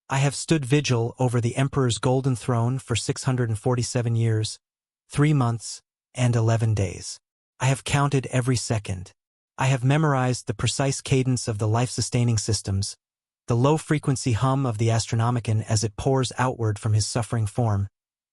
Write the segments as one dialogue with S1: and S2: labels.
S1: I have stood vigil over the Emperor's golden throne for 647 years, 3 months, and 11 days. I have counted every second. I have memorized the precise cadence of the life-sustaining systems, the low-frequency hum of the Astronomicon as it pours outward from his suffering form,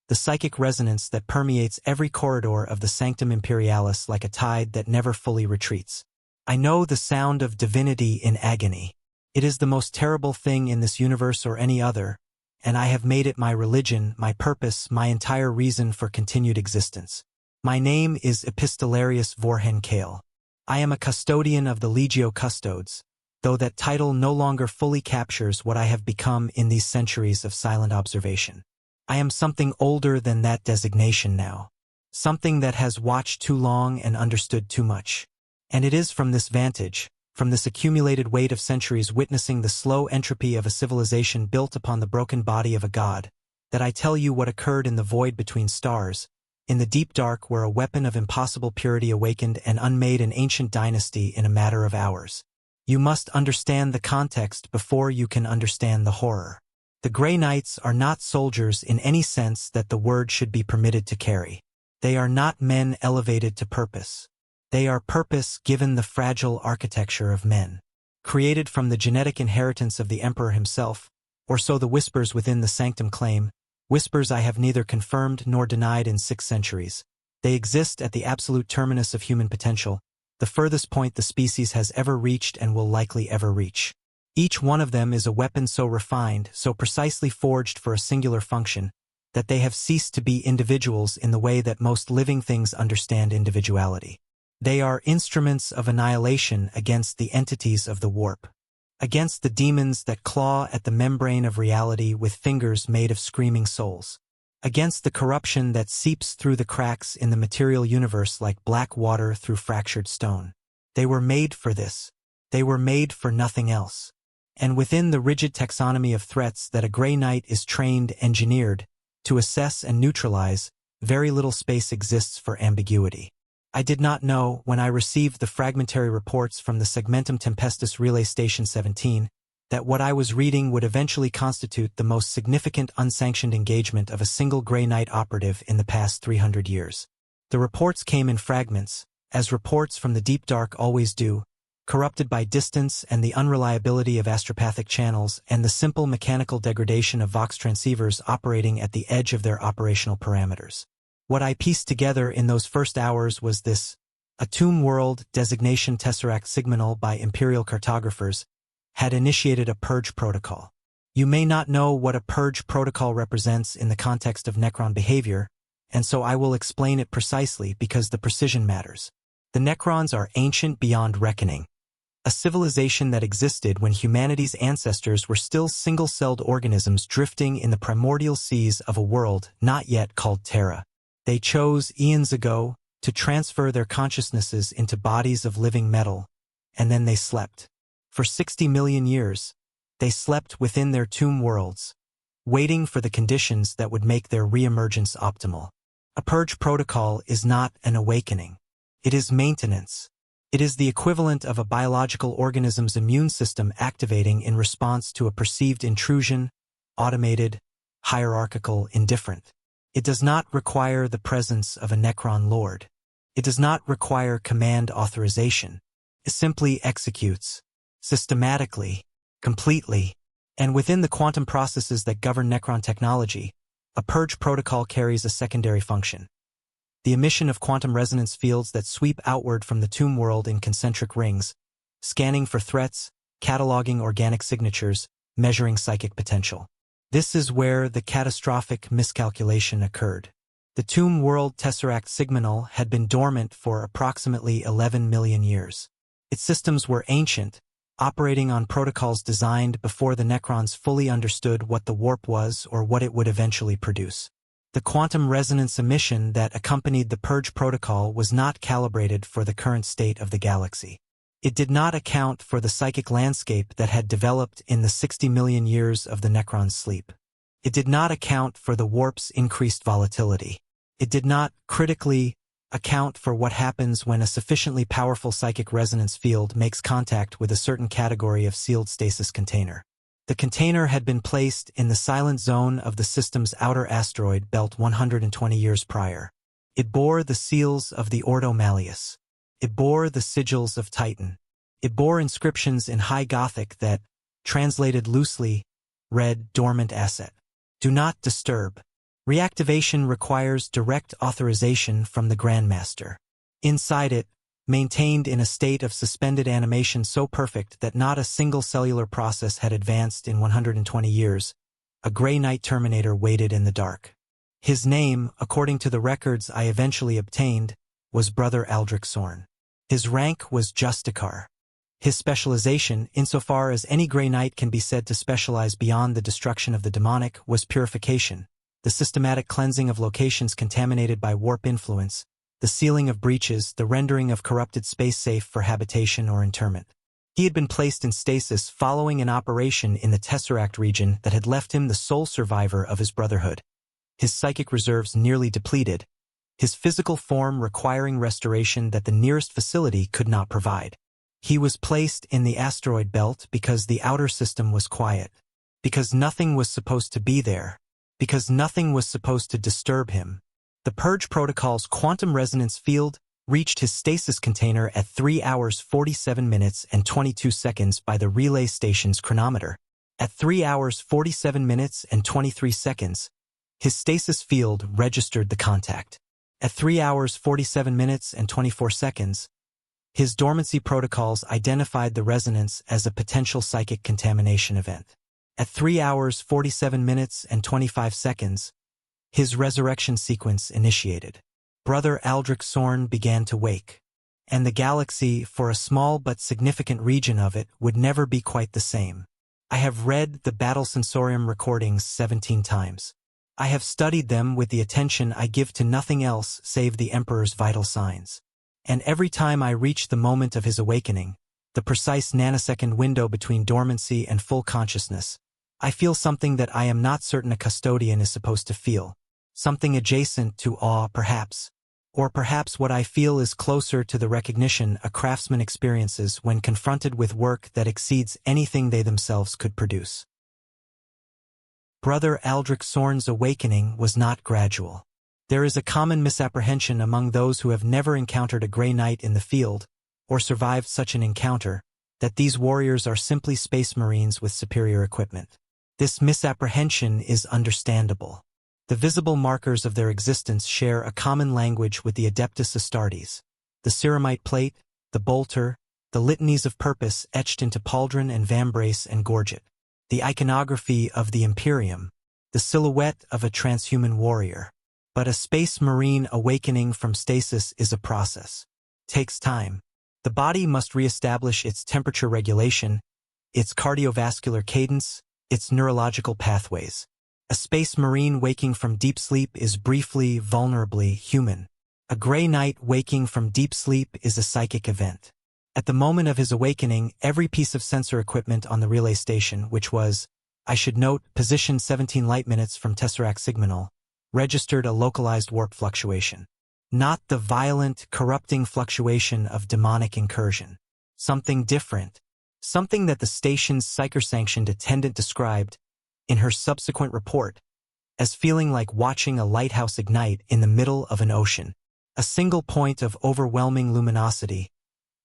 S1: the psychic resonance that permeates every corridor of the Sanctum Imperialis like a tide that never fully retreats. I know the sound of divinity in agony. It is the most terrible thing in this universe or any other, and I have made it my religion, my purpose, my entire reason for continued existence. My name is Epistolarius Vorhen Kale. I am a custodian of the Legio Custodes, though that title no longer fully captures what I have become in these centuries of silent observation. I am something older than that designation now, something that has watched too long and understood too much. And it is from this vantage, from this accumulated weight of centuries witnessing the slow entropy of a civilization built upon the broken body of a god, that I tell you what occurred in the void between stars, in the deep dark where a weapon of impossible purity awakened and unmade an ancient dynasty in a matter of hours. You must understand the context before you can understand the horror. The Grey Knights are not soldiers in any sense that the word should be permitted to carry. They are not men elevated to purpose. They are purpose given the fragile architecture of men. Created from the genetic inheritance of the Emperor himself, or so the whispers within the sanctum claim, whispers I have neither confirmed nor denied in 6 centuries. They exist at the absolute terminus of human potential, the furthest point the species has ever reached and will likely ever reach. Each one of them is a weapon so refined, so precisely forged for a singular function, that they have ceased to be individuals in the way that most living things understand individuality. They are instruments of annihilation against the entities of the warp, against the demons that claw at the membrane of reality with fingers made of screaming souls, against the corruption that seeps through the cracks in the material universe like black water through fractured stone. They were made for this. They were made for nothing else. And within the rigid taxonomy of threats that a Grey Knight is trained, engineered, to assess and neutralize, very little space exists for ambiguity. I did not know, when I received the fragmentary reports from the Segmentum Tempestus Relay Station 17, that what I was reading would eventually constitute the most significant unsanctioned engagement of a single Grey Knight operative in the past 300 years. The reports came in fragments, as reports from the deep dark always do, corrupted by distance and the unreliability of astropathic channels and the simple mechanical degradation of Vox transceivers operating at the edge of their operational parameters. What I pieced together in those first hours was this: a tomb world designation tesseract signal by imperial cartographers had initiated a purge protocol. You may not know what a purge protocol represents in the context of Necron behavior, and so I will explain it precisely because the precision matters. The Necrons are ancient beyond reckoning. A civilization that existed when humanity's ancestors were still single-celled organisms drifting in the primordial seas of a world not yet called Terra. They chose, eons ago, to transfer their consciousnesses into bodies of living metal, and then they slept. For 60 million years, they slept within their tomb worlds, waiting for the conditions that would make their reemergence optimal. A purge protocol is not an awakening. It is maintenance. It is the equivalent of a biological organism's immune system activating in response to a perceived intrusion, automated, hierarchical, indifferent. It does not require the presence of a Necron lord. It does not require command authorization. It simply executes, systematically, completely, and within the quantum processes that govern Necron technology, a purge protocol carries a secondary function: the emission of quantum resonance fields that sweep outward from the tomb world in concentric rings, scanning for threats, cataloging organic signatures, measuring psychic potential. This is where the catastrophic miscalculation occurred. The tomb world tesseract signal had been dormant for approximately 11 million years. Its systems were ancient, operating on protocols designed before the Necrons fully understood what the warp was or what it would eventually produce. The quantum resonance emission that accompanied the purge protocol was not calibrated for the current state of the galaxy. It did not account for the psychic landscape that had developed in the 60 million years of the Necron's sleep. It did not account for the warp's increased volatility. It did not, critically, account for what happens when a sufficiently powerful psychic resonance field makes contact with a certain category of sealed stasis container. The container had been placed in the silent zone of the system's outer asteroid belt 120 years prior. It bore the seals of the Ordo Malleus. It bore the sigils of Titan. It bore inscriptions in High Gothic that, translated loosely, read Dormant Asset. Do not disturb. Reactivation requires direct authorization from the Grandmaster. Inside it, maintained in a state of suspended animation so perfect that not a single cellular process had advanced in 120 years, a Grey Knight Terminator waited in the dark. His name, according to the records I eventually obtained, was Brother Aldrich Sorn. His rank was Justicar. His specialization, insofar as any Grey Knight can be said to specialize beyond the destruction of the demonic, was purification, the systematic cleansing of locations contaminated by warp influence, the sealing of breaches, the rendering of corrupted space safe for habitation or interment. He had been placed in stasis following an operation in the Tesseract region that had left him the sole survivor of his brotherhood. His psychic reserves nearly depleted, his physical form requiring restoration that the nearest facility could not provide. He was placed in the asteroid belt because the outer system was quiet, because nothing was supposed to be there, because nothing was supposed to disturb him. The Purge Protocol's quantum resonance field reached his stasis container at 3 hours 47 minutes and 22 seconds by the relay station's chronometer. At 3 hours 47 minutes and 23 seconds, his stasis field registered the contact. At 3 hours 47 minutes and 24 seconds, his dormancy protocols identified the resonance as a potential psychic contamination event. At 3 hours 47 minutes and 25 seconds, his resurrection sequence initiated. Brother Aldrich Sorn began to wake, and the galaxy, for a small but significant region of it, would never be quite the same. I have read the Battle Sensorium recordings 17 times. I have studied them with the attention I give to nothing else save the Emperor's vital signs. And every time I reach the moment of his awakening, the precise nanosecond window between dormancy and full consciousness, I feel something that I am not certain a custodian is supposed to feel. Something adjacent to awe, perhaps. Or perhaps what I feel is closer to the recognition a craftsman experiences when confronted with work that exceeds anything they themselves could produce. Brother Aldrich Sorn's awakening was not gradual. There is a common misapprehension among those who have never encountered a Grey Knight in the field, or survived such an encounter, that these warriors are simply space marines with superior equipment. This misapprehension is understandable. The visible markers of their existence share a common language with the Adeptus Astartes, the Ceramite plate, the bolter, the litanies of purpose etched into pauldron and vambrace and gorget, the iconography of the Imperium, the silhouette of a transhuman warrior. But a space marine awakening from stasis is a process. Takes time. The body must reestablish its temperature regulation, its cardiovascular cadence, its neurological pathways. A space marine waking from deep sleep is briefly, vulnerably human. A Grey Knight waking from deep sleep is a psychic event. At the moment of his awakening, every piece of sensor equipment on the relay station, which was, I should note, positioned 17 light minutes from Tesseract Sigminal, registered a localized warp fluctuation. Not the violent, corrupting fluctuation of demonic incursion. Something different. Something that the station's psyker-sanctioned attendant described, in her subsequent report, as feeling like watching a lighthouse ignite in the middle of an ocean. A single point of overwhelming luminosity,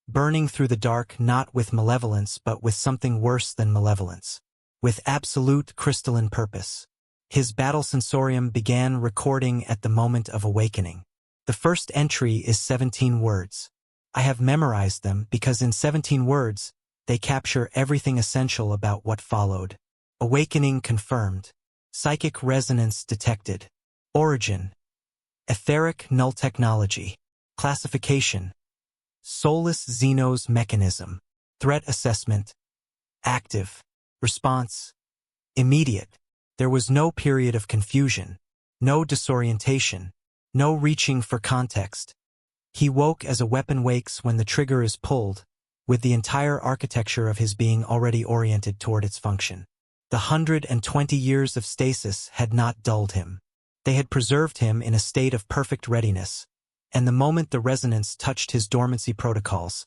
S1: burning through the dark not with malevolence but with something worse than malevolence. With absolute crystalline purpose. His battle sensorium began recording at the moment of awakening. The first entry is 17 words. I have memorized them because in 17 words, they capture everything essential about what followed. Awakening confirmed. Psychic resonance detected. Origin. Etheric null technology. Classification. Solus Xenos mechanism. Threat assessment. Active. Response. Immediate. There was no period of confusion. No disorientation. No reaching for context. He woke as a weapon wakes when the trigger is pulled, with the entire architecture of his being already oriented toward its function. The 120 years of stasis had not dulled him. They had preserved him in a state of perfect readiness, and the moment the resonance touched his dormancy protocols,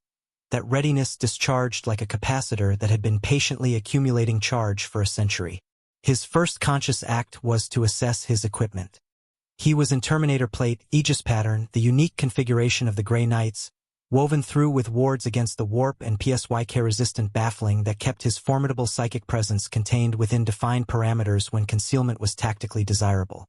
S1: That readiness discharged like a capacitor that had been patiently accumulating charge for a century. His first conscious act was to assess his equipment. He was in Terminator Plate, Aegis pattern, the unique configuration of the Grey Knights, woven through with wards against the warp and PSYK-resistant baffling that kept his formidable psychic presence contained within defined parameters when concealment was tactically desirable.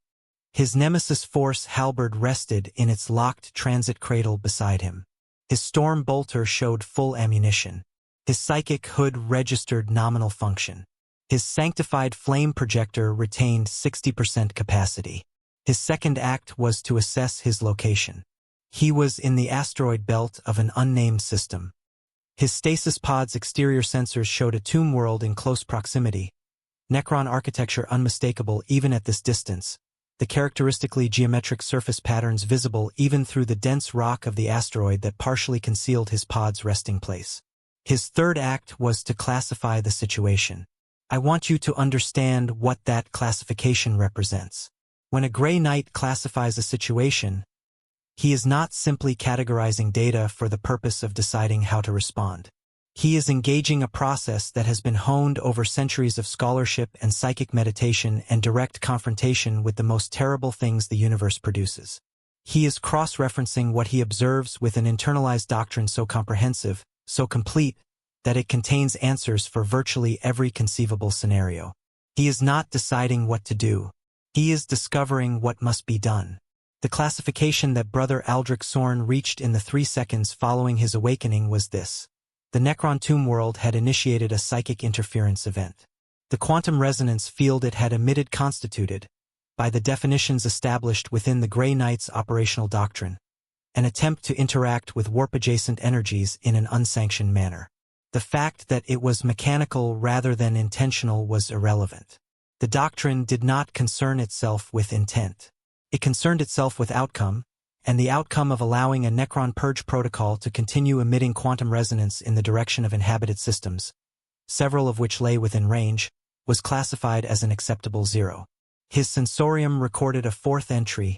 S1: His nemesis force halberd rested in its locked transit cradle beside him. His storm bolter showed full ammunition. His psychic hood registered nominal function. His sanctified flame projector retained 60% capacity. His second act was to assess his location. He was in the asteroid belt of an unnamed system. His stasis pod's exterior sensors showed a tomb world in close proximity. Necron architecture unmistakable even at this distance, the characteristically geometric surface patterns visible even through the dense rock of the asteroid that partially concealed his pod's resting place. His third act was to classify the situation. I want you to understand what that classification represents. When a Grey Knight classifies a situation, he is not simply categorizing data for the purpose of deciding how to respond. He is engaging a process that has been honed over centuries of scholarship and psychic meditation and direct confrontation with the most terrible things the universe produces. He is cross-referencing what he observes with an internalized doctrine so comprehensive, so complete, that it contains answers for virtually every conceivable scenario. He is not deciding what to do. He is discovering what must be done. The classification that Brother Aldrich Sorn reached in the 3 seconds following his awakening was this. The Necron tomb world had initiated a psychic interference event. The quantum resonance field it had emitted constituted, by the definitions established within the Grey Knight's operational doctrine, an attempt to interact with warp-adjacent energies in an unsanctioned manner. The fact that it was mechanical rather than intentional was irrelevant. The doctrine did not concern itself with intent. It concerned itself with outcome, and the outcome of allowing a Necron purge protocol to continue emitting quantum resonance in the direction of inhabited systems, several of which lay within range, was classified as an acceptable 0. His sensorium recorded a fourth entry,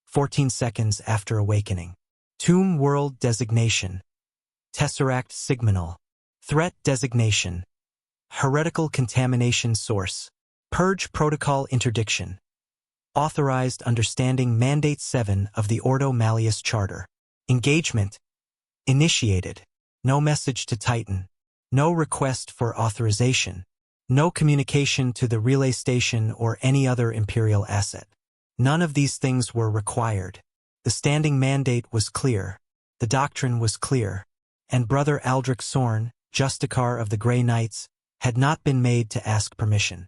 S1: 14 seconds after awakening. Tomb World Designation. Tesseract Sigminal. Threat Designation. Heretical Contamination Source. Purge Protocol Interdiction. Authorized Understanding Mandate 7 of the Ordo Malleus Charter. Engagement. Initiated. No message to Titan. No request for authorization. No communication to the relay station or any other Imperial asset. None of these things were required. The standing mandate was clear. The doctrine was clear. And Brother Aldrich Sorn, Justicar of the Grey Knights, had not been made to ask permission.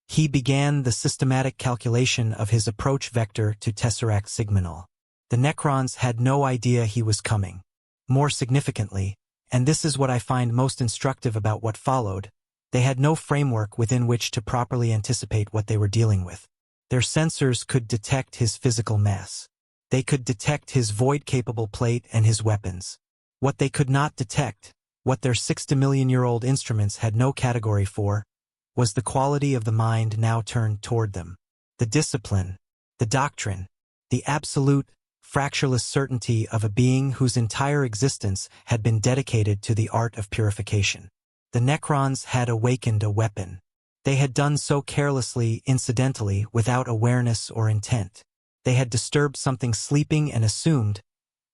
S1: He began the systematic calculation of his approach vector to Tesseract Sigminal. The Necrons had no idea he was coming. More significantly, and this is what I find most instructive about what followed, they had no framework within which to properly anticipate what they were dealing with. Their sensors could detect his physical mass. They could detect his void-capable plate and his weapons. What they could not detect, what their 60-million-year-old instruments had no category for, was the quality of the mind now turned toward them. The discipline, the doctrine, the absolute, fractureless certainty of a being whose entire existence had been dedicated to the art of purification. The Necrons had awakened a weapon. They had done so carelessly, incidentally, without awareness or intent. They had disturbed something sleeping and assumed,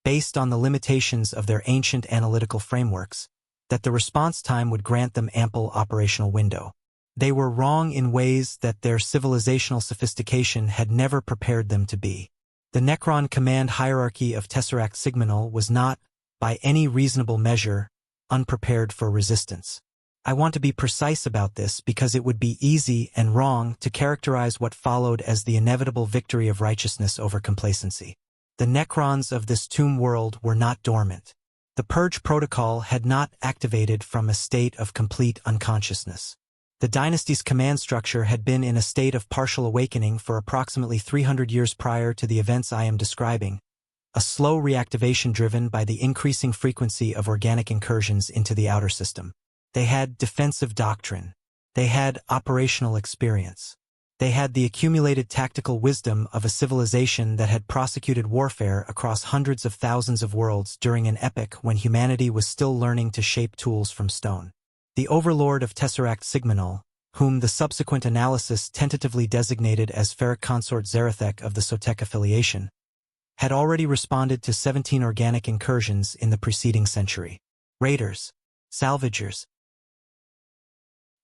S1: based on the limitations of their ancient analytical frameworks, that the response time would grant them ample operational window. They were wrong in ways that their civilizational sophistication had never prepared them to be. The Necron command hierarchy of Tesseract Sigminal was not, by any reasonable measure, unprepared for resistance. I want to be precise about this because it would be easy and wrong to characterize what followed as the inevitable victory of righteousness over complacency. The Necrons of this tomb world were not dormant. The Purge Protocol had not activated from a state of complete unconsciousness. The dynasty's command structure had been in a state of partial awakening for approximately 300 years prior to the events I am describing, a slow reactivation driven by the increasing frequency of organic incursions into the outer system. They had defensive doctrine. They had operational experience. They had the accumulated tactical wisdom of a civilization that had prosecuted warfare across hundreds of thousands of worlds during an epoch when humanity was still learning to shape tools from stone. The overlord of Tesseract Sigmanul, whom the subsequent analysis tentatively designated as Ferric Consort Zarathek of the Sotek affiliation, had already responded to 17 organic incursions in the preceding century. Raiders, salvagers,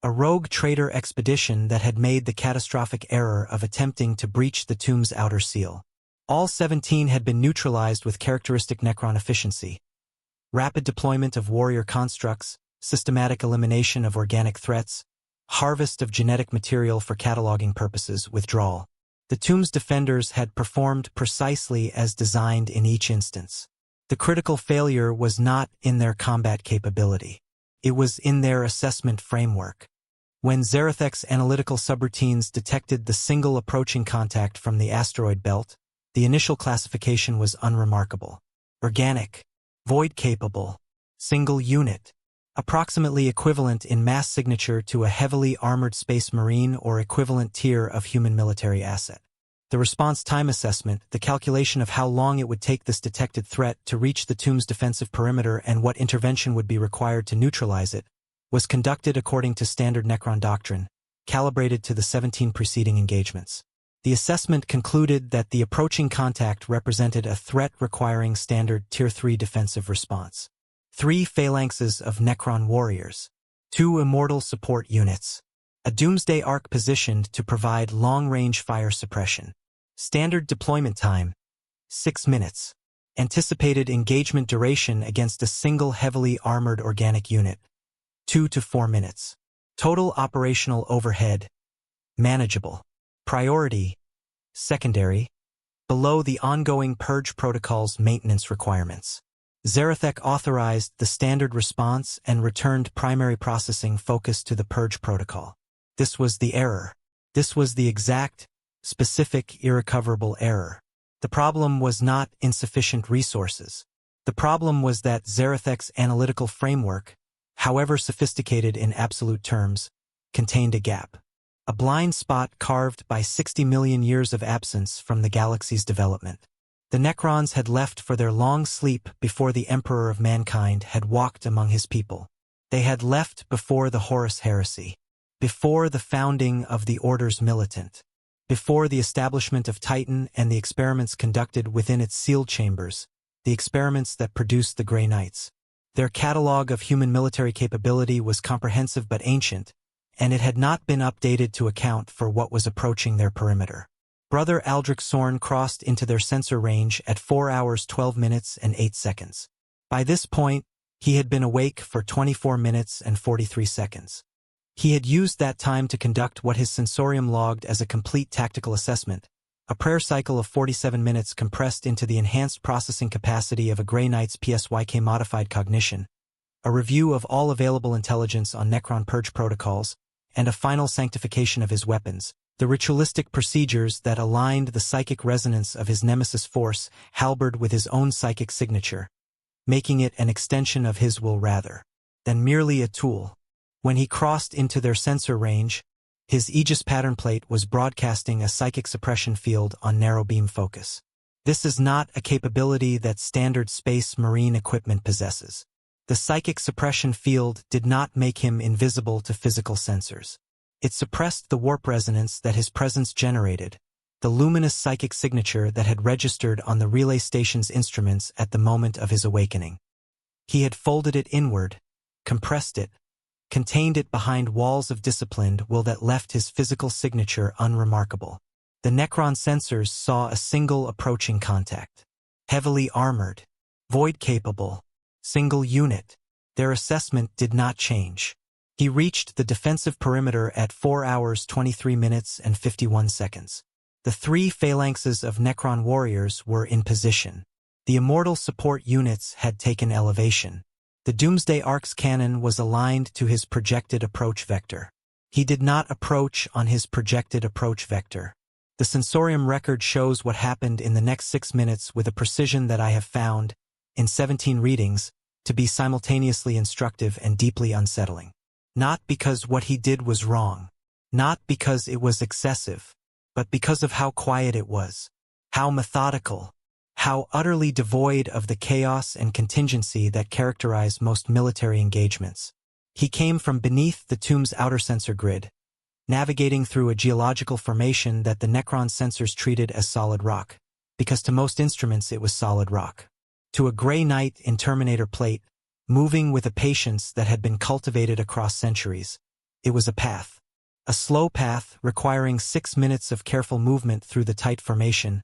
S1: a rogue trader expedition that had made the catastrophic error of attempting to breach the tomb's outer seal. All 17 had been neutralized with characteristic Necron efficiency. Rapid deployment of warrior constructs, systematic elimination of organic threats, harvest of genetic material for cataloging purposes, withdrawal. The tomb's defenders had performed precisely as designed in each instance. The critical failure was not in their combat capability. It was in their assessment framework. When Zarathek's analytical subroutines detected the single approaching contact from the asteroid belt, the initial classification was unremarkable. Organic, void-capable, single unit, approximately equivalent in mass signature to a heavily armored space marine or equivalent tier of human military asset. The response time assessment, the calculation of how long it would take this detected threat to reach the tomb's defensive perimeter and what intervention would be required to neutralize it, was conducted according to standard Necron doctrine, calibrated to the 17 preceding engagements. The assessment concluded that the approaching contact represented a threat requiring standard Tier 3 defensive response. 3 phalanxes of Necron warriors, 2 immortal support units, a Doomsday Ark positioned to provide long-range fire suppression. Standard deployment time, 6 minutes. Anticipated engagement duration against a single heavily armored organic unit, 2 to 4 minutes. Total operational overhead, manageable. Priority, secondary, below the ongoing Purge Protocol's maintenance requirements. Zarathek authorized the standard response and returned primary processing focus to the Purge Protocol. This was the error. This was the exact, specific, irrecoverable error. The problem was not insufficient resources. The problem was that Zarathek's analytical framework, however sophisticated in absolute terms, contained a gap. A blind spot carved by 60 million years of absence from the galaxy's development. The Necrons had left for their long sleep before the Emperor of Mankind had walked among his people. They had left before the Horus Heresy, before the founding of the Order's Militant, before the establishment of Titan and the experiments conducted within its sealed chambers, the experiments that produced the Grey Knights. Their catalog of human military capability was comprehensive but ancient, and it had not been updated to account for what was approaching their perimeter. Brother Aldrich Sorn crossed into their sensor range at 4 hours 12 minutes and 8 seconds. By this point, he had been awake for 24 minutes and 43 seconds. He had used that time to conduct what his sensorium logged as a complete tactical assessment, a prayer cycle of 47 minutes compressed into the enhanced processing capacity of a Grey Knight's PSYK modified cognition, a review of all available intelligence on Necron purge protocols, and a final sanctification of his weapons, the ritualistic procedures that aligned the psychic resonance of his nemesis force halberd with his own psychic signature, making it an extension of his will rather than merely a tool. When he crossed into their sensor range, his Aegis pattern plate was broadcasting a psychic suppression field on narrow beam focus. This is not a capability that standard space marine equipment possesses. The psychic suppression field did not make him invisible to physical sensors. It suppressed the warp resonance that his presence generated, the luminous psychic signature that had registered on the relay station's instruments at the moment of his awakening. He had folded it inward, compressed it, contained it behind walls of disciplined will that left his physical signature unremarkable. The Necron sensors saw a single approaching contact. Heavily armored, void-capable, single unit. Their assessment did not change. He reached the defensive perimeter at 4 hours 23 minutes and 51 seconds. The 3 phalanxes of Necron warriors were in position. The immortal support units had taken elevation. The Doomsday Ark's cannon was aligned to his projected approach vector. He did not approach on his projected approach vector. The sensorium record shows what happened in the next 6 minutes with a precision that I have found, in 17 readings, to be simultaneously instructive and deeply unsettling. Not because what he did was wrong, Not because it was excessive, but because of how quiet it was, how methodical, how utterly devoid of the chaos and contingency that characterize most military engagements. He came from beneath the tomb's outer sensor grid, navigating through a geological formation that the Necron sensors treated as solid rock, because to most instruments it was solid rock. To a gray knight in Terminator plate, moving with a patience that had been cultivated across centuries, it was a path. A slow path requiring 6 minutes of careful movement through the tight formation,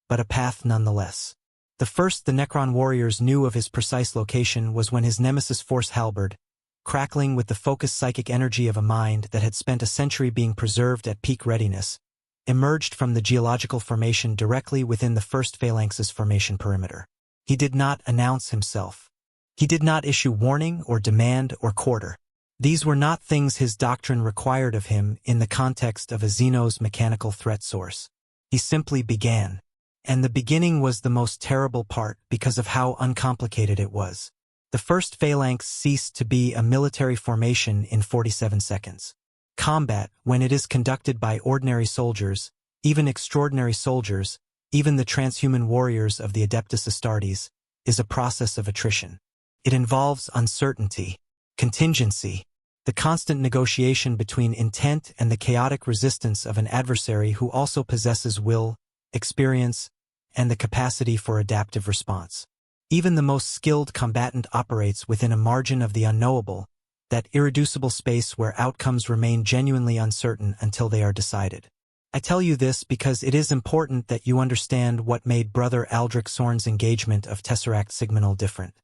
S1: but a path nonetheless. The first the Necron warriors knew of his precise location was when his nemesis force halberd, crackling with the focused psychic energy of a mind that had spent a century being preserved at peak readiness, emerged from the geological formation directly within the first phalanx's formation perimeter. He did not announce himself. He did not issue warning or demand or quarter. These were not things his doctrine required of him in the context of a Xenos mechanical threat source. He simply began. And the beginning was the most terrible part because of how uncomplicated it was. The first phalanx ceased to be a military formation in 47 seconds. Combat, when it is conducted by ordinary soldiers, even extraordinary soldiers, even the transhuman warriors of the Adeptus Astartes, is a process of attrition. It involves uncertainty, contingency, the constant negotiation between intent and the chaotic resistance of an adversary who also possesses will, experience, and the capacity for adaptive response. Even the most skilled combatant operates within a margin of the unknowable, that irreducible space where outcomes remain genuinely uncertain until they are decided. I tell you this because it is important that you understand what made Brother Aldrich Sorn's engagement of Tesseract Sigminal different.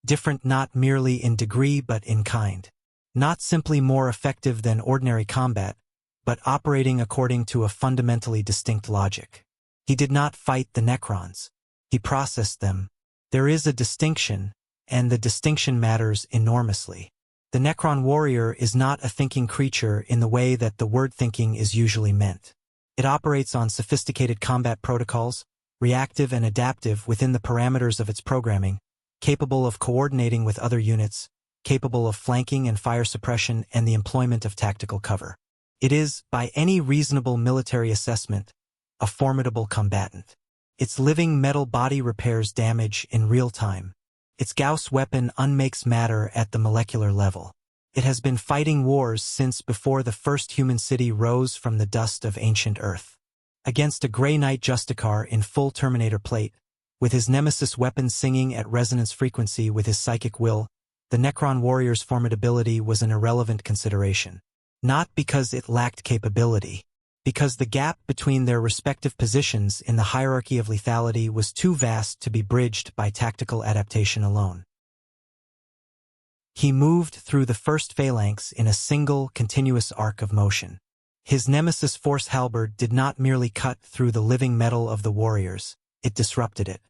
S1: Different not merely in degree but in kind. Not simply more effective than ordinary combat, but operating according to a fundamentally distinct logic. He did not fight the Necrons. He processed them. There is a distinction, and the distinction matters enormously. The Necron warrior is not a thinking creature in the way that the word thinking is usually meant. It operates on sophisticated combat protocols, reactive and adaptive within the parameters of its programming, capable of coordinating with other units, capable of flanking and fire suppression and the employment of tactical cover. It is, by any reasonable military assessment, a formidable combatant. Its living metal body repairs damage in real time. Its Gauss weapon unmakes matter at the molecular level. It has been fighting wars since before the first human city rose from the dust of ancient Earth. Against a Grey Knight Justicar in full Terminator plate, with his nemesis weapon singing at resonance frequency with his psychic will, the Necron warrior's formidability was an irrelevant consideration. Not because it lacked capability, because the gap between their respective positions in the hierarchy of lethality was too vast to be bridged by tactical adaptation alone. He moved through the first phalanx in a single, continuous arc of motion. His nemesis force halberd did not merely cut through the living metal of the warriors, it disrupted it.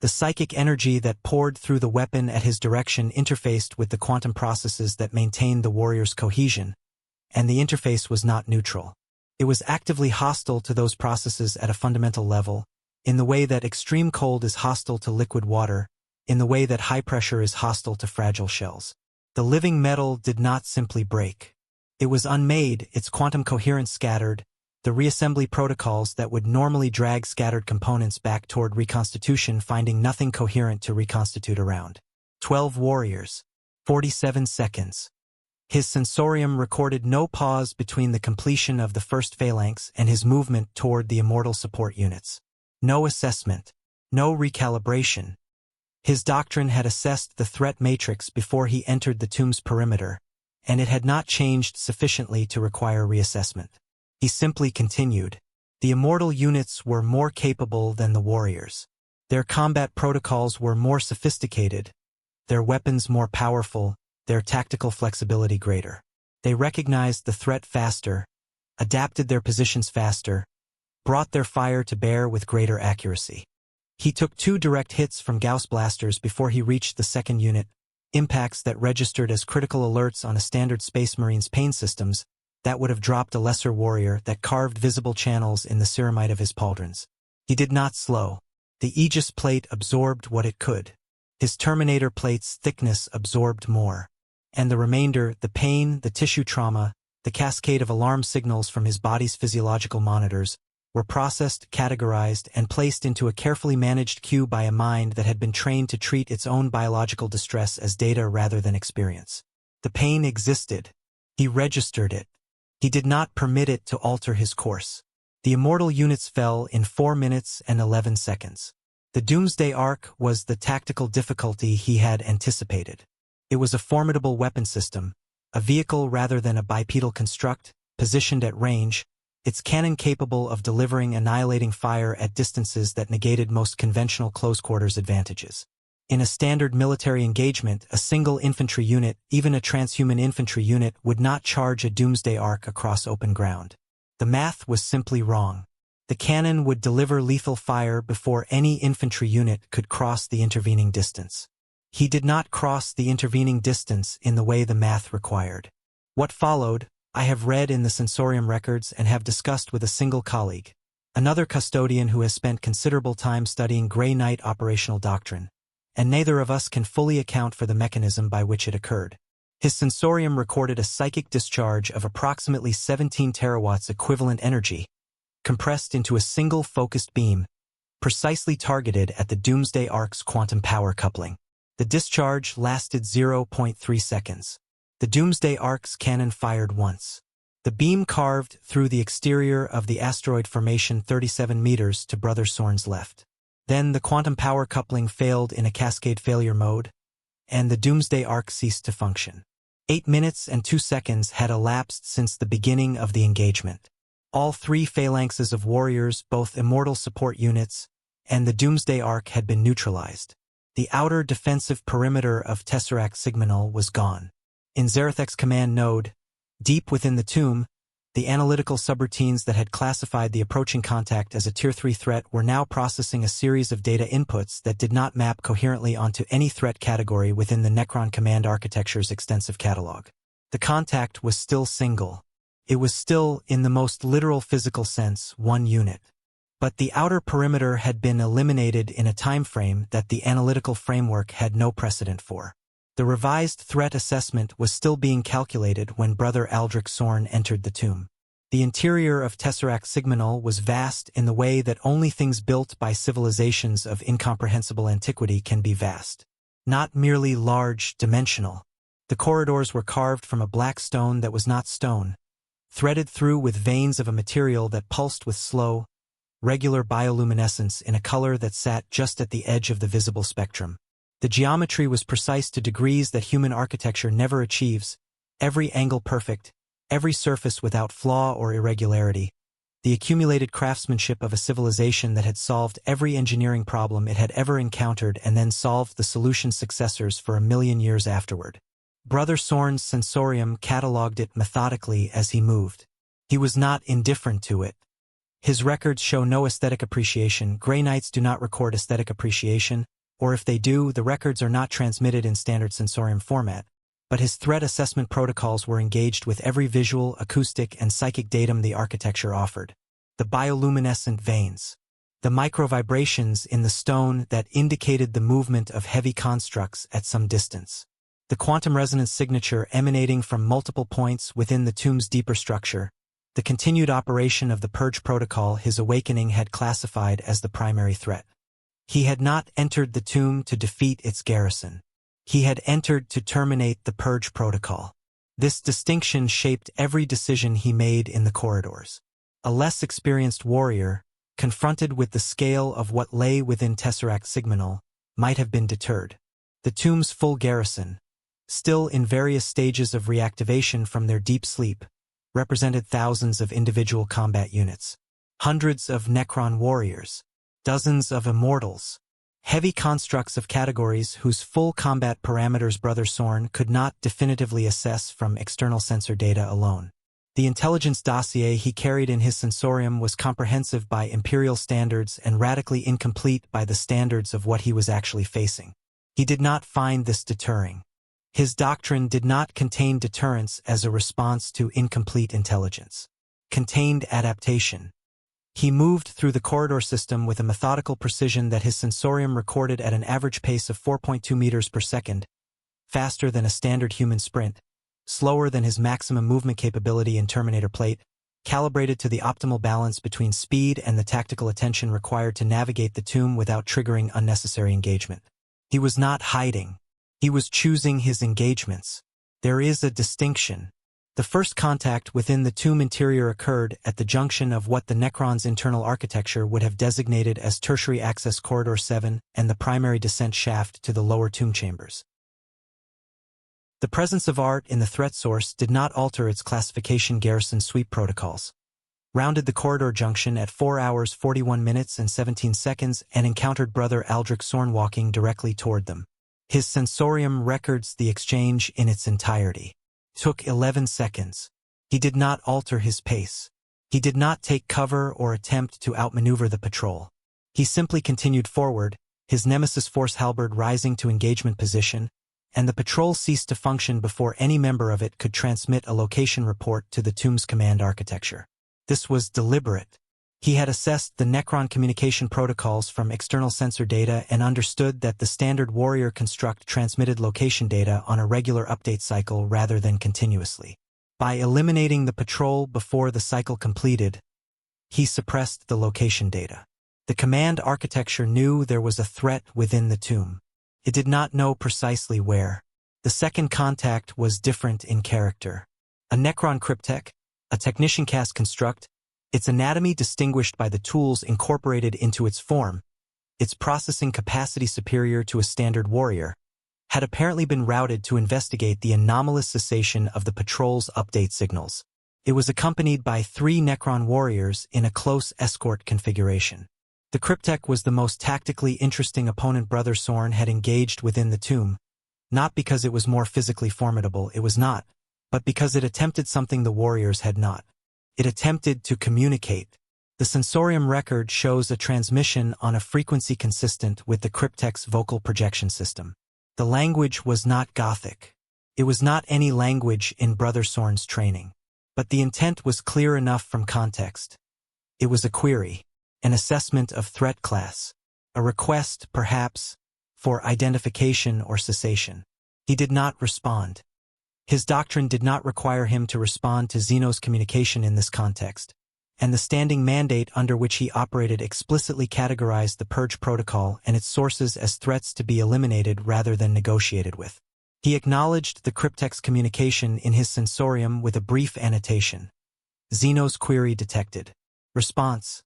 S1: The psychic energy that poured through the weapon at his direction interfaced with the quantum processes that maintained the warriors' cohesion, and the interface was not neutral. It was actively hostile to those processes at a fundamental level, in the way that extreme cold is hostile to liquid water, in the way that high pressure is hostile to fragile shells. The living metal did not simply break. It was unmade, its quantum coherence scattered, the reassembly protocols that would normally drag scattered components back toward reconstitution finding nothing coherent to reconstitute around. 12 warriors. 47 seconds. His sensorium recorded no pause between the completion of the first phalanx and his movement toward the immortal support units. No assessment. No recalibration. His doctrine had assessed the threat matrix before he entered the tomb's perimeter, and it had not changed sufficiently to require reassessment. He simply continued. The immortal units were more capable than the warriors. Their combat protocols were more sophisticated, their weapons more powerful, their tactical flexibility greater. They recognized the threat faster, adapted their positions faster, brought their fire to bear with greater accuracy. He took 2 direct hits from Gauss blasters before he reached the second unit, impacts that registered as critical alerts on a standard Space Marine's pain systems that would have dropped a lesser warrior that carved visible channels in the ceramite of his pauldrons. He did not slow. The Aegis plate absorbed what it could. His Terminator plate's thickness absorbed more. And the remainder, the pain, the tissue trauma, The cascade of alarm signals from his body's physiological monitors were processed, categorized, and placed into a carefully managed queue by a mind that had been trained to treat its own biological distress as data rather than experience. The pain existed. He registered it. He did not permit it to alter his course. The immortal units fell in 4 minutes and 11 seconds. The Doomsday Ark was the tactical difficulty he had anticipated. It was a formidable weapon system, a vehicle rather than a bipedal construct, positioned at range, its cannon capable of delivering annihilating fire at distances that negated most conventional close-quarters advantages. In a standard military engagement, a single infantry unit, even a transhuman infantry unit, would not charge a Doomsday Ark across open ground. The math was simply wrong. The cannon would deliver lethal fire before any infantry unit could cross the intervening distance. He did not cross the intervening distance in the way the math required. What followed, I have read in the sensorium records and have discussed with a single colleague, another custodian who has spent considerable time studying Grey Knight operational doctrine, and neither of us can fully account for the mechanism by which it occurred. His sensorium recorded a psychic discharge of approximately 17 terawatts equivalent energy, compressed into a single focused beam, precisely targeted at the Doomsday Ark's quantum power coupling. The discharge lasted 0.3 seconds. The Doomsday Ark's cannon fired once. The beam carved through the exterior of the asteroid formation 37 meters to Brother Sorn's left. Then the quantum power coupling failed in a cascade failure mode, and the Doomsday Ark ceased to function. 8 minutes and 2 seconds had elapsed since the beginning of the engagement. All 3 phalanxes of warriors, both immortal support units, and the Doomsday Ark had been neutralized. The outer defensive perimeter of Tesseract Sigma-Null was gone. In Zarathek's command node, deep within the tomb, the analytical subroutines that had classified the approaching contact as a Tier 3 threat were now processing a series of data inputs that did not map coherently onto any threat category within the Necron command architecture's extensive catalog. The contact was still single. It was still, in the most literal physical sense, one unit. But the outer perimeter had been eliminated in a time frame that the analytical framework had no precedent for. The revised threat assessment was still being calculated when Brother Aldrich Sorn entered the tomb. The interior of Tesseract Sigma-Null was vast in the way that only things built by civilizations of incomprehensible antiquity can be vast. Not merely large, dimensional. The corridors were carved from a black stone that was not stone, threaded through with veins of a material that pulsed with slow, regular bioluminescence in a color that sat just at the edge of the visible spectrum. The geometry was precise to degrees that human architecture never achieves, every angle perfect, every surface without flaw or irregularity, the accumulated craftsmanship of a civilization that had solved every engineering problem it had ever encountered and then solved the solution's successors for 1,000,000 years afterward. Brother Sorn's sensorium catalogued it methodically as he moved. He was not indifferent to it. His records show no aesthetic appreciation. Grey Knights do not record aesthetic appreciation, or if they do, the records are not transmitted in standard sensorium format. But his threat assessment protocols were engaged with every visual, acoustic, and psychic datum the architecture offered. The bioluminescent veins. The microvibrations in the stone that indicated the movement of heavy constructs at some distance. The quantum resonance signature emanating from multiple points within the tomb's deeper structure. The continued operation of the Purge protocol his awakening had classified as the primary threat. He had not entered the tomb to defeat its garrison. He had entered to terminate the Purge protocol. This distinction shaped every decision he made in the corridors. A less experienced warrior, confronted with the scale of what lay within Tesseract Sigma-Null, might have been deterred. The tomb's full garrison, still in various stages of reactivation from their deep sleep, represented thousands of individual combat units, hundreds of Necron warriors, dozens of immortals, heavy constructs of categories whose full combat parameters Brother Sorn could not definitively assess from external sensor data alone. The intelligence dossier he carried in his sensorium was comprehensive by imperial standards and radically incomplete by the standards of what he was actually facing. He did not find this deterring. His doctrine did not contain deterrence as a response to incomplete intelligence. Contained adaptation. He moved through the corridor system with a methodical precision that his sensorium recorded at an average pace of 4.2 meters per second, faster than a standard human sprint, slower than his maximum movement capability in Terminator Plate, calibrated to the optimal balance between speed and the tactical attention required to navigate the tomb without triggering unnecessary engagement. He was not hiding. He was choosing his engagements. There is a distinction. The first contact within the tomb interior occurred at the junction of what the Necrons' internal architecture would have designated as Tertiary Access Corridor 7 and the primary descent shaft to the lower tomb chambers. The presence of art in the threat source did not alter its classification garrison sweep protocols. Rounded the corridor junction at 4 hours 41 minutes and 17 seconds and encountered Brother Aldrich Sorn walking directly toward them. His sensorium records the exchange in its entirety. Took 11 seconds. He did not alter his pace. He did not take cover or attempt to outmaneuver the patrol. He simply continued forward, his Nemesis Force halberd rising to engagement position, and the patrol ceased to function before any member of it could transmit a location report to the tomb's command architecture. This was deliberate. He had assessed the Necron communication protocols from external sensor data and understood that the standard warrior construct transmitted location data on a regular update cycle rather than continuously. By eliminating the patrol before the cycle completed, he suppressed the location data. The command architecture knew there was a threat within the tomb. It did not know precisely where. The second contact was different in character. A Necron cryptek, a technician caste construct, its anatomy distinguished by the tools incorporated into its form, its processing capacity superior to a standard warrior, had apparently been routed to investigate the anomalous cessation of the patrol's update signals. It was accompanied by 3 Necron warriors in a close escort configuration. The cryptek was the most tactically interesting opponent Brother Sorn had engaged within the tomb, not because it was more physically formidable, it was not, but because it attempted something the warriors had not. It attempted to communicate. The sensorium record shows a transmission on a frequency consistent with the cryptek's vocal projection system. The language was not Gothic. It was not any language in Brother Sorn's training. But the intent was clear enough from context. It was a query, an assessment of threat class, a request, perhaps, for identification or cessation. He did not respond. His doctrine did not require him to respond to Xeno's communication in this context, and the standing mandate under which he operated explicitly categorized the Purge Protocol and its sources as threats to be eliminated rather than negotiated with. He acknowledged the cryptek's communication in his sensorium with a brief annotation. Xeno's query detected. Response.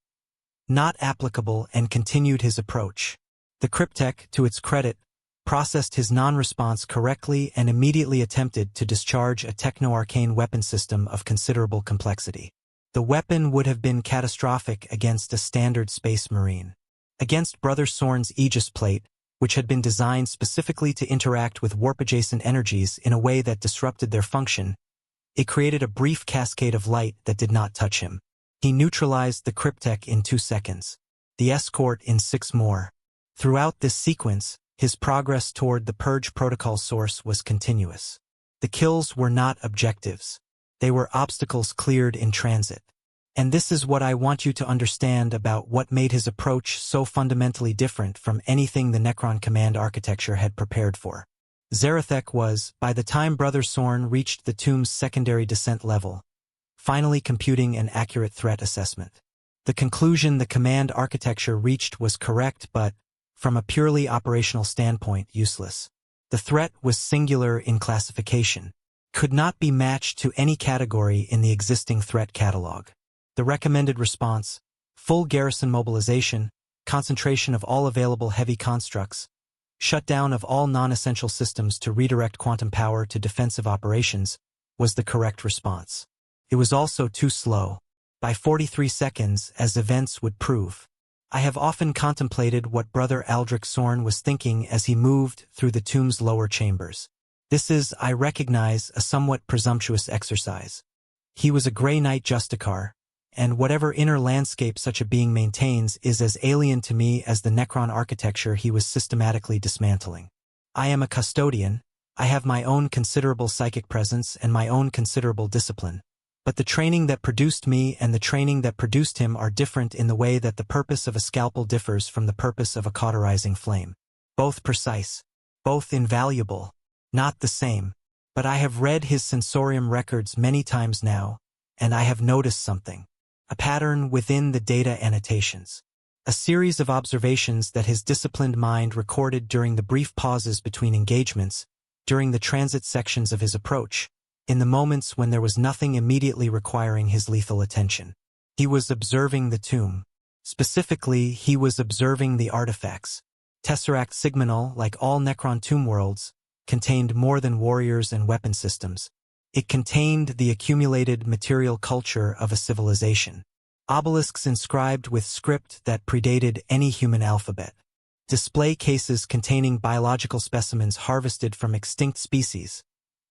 S1: Not applicable, and continued his approach. The cryptek, to its credit, processed his non-response correctly and immediately attempted to discharge a techno-arcane weapon system of considerable complexity. The weapon would have been catastrophic against a standard space marine. Against Brother Sorn's Aegis plate, which had been designed specifically to interact with warp-adjacent energies in a way that disrupted their function, it created a brief cascade of light that did not touch him. He neutralized the cryptek in 2 seconds. The escort in 6 more. Throughout this sequence, his progress toward the Purge Protocol source was continuous. The kills were not objectives. They were obstacles cleared in transit. And this is what I want you to understand about what made his approach so fundamentally different from anything the Necron command architecture had prepared for. Zarathek was, by the time Brother Sorn reached the tomb's secondary descent level, finally computing an accurate threat assessment. The conclusion the command architecture reached was correct but, from a purely operational standpoint, useless. The threat was singular in classification, could not be matched to any category in the existing threat catalog. The recommended response, full garrison mobilization, concentration of all available heavy constructs, shutdown of all non-essential systems to redirect quantum power to defensive operations, was the correct response. It was also too slow. By 43 seconds, as events would prove. I have often contemplated what Brother Aldrich Sorn was thinking as he moved through the tomb's lower chambers. This is, I recognize, a somewhat presumptuous exercise. He was a Grey Knight Justicar, and whatever inner landscape such a being maintains is as alien to me as the Necron architecture he was systematically dismantling. I am a custodian, I have my own considerable psychic presence and my own considerable discipline. But the training that produced me and the training that produced him are different in the way that the purpose of a scalpel differs from the purpose of a cauterizing flame. Both precise, both invaluable, not the same. But I have read his sensorium records many times now, and I have noticed something. A pattern within the data annotations. A series of observations that his disciplined mind recorded during the brief pauses between engagements, during the transit sections of his approach, in the moments when there was nothing immediately requiring his lethal attention. He was observing the tomb. Specifically, he was observing the artifacts. Tesseract Sigminal, like all Necron tomb worlds, contained more than warriors and weapon systems. It contained the accumulated material culture of a civilization. Obelisks inscribed with script that predated any human alphabet. Display cases containing biological specimens harvested from extinct species,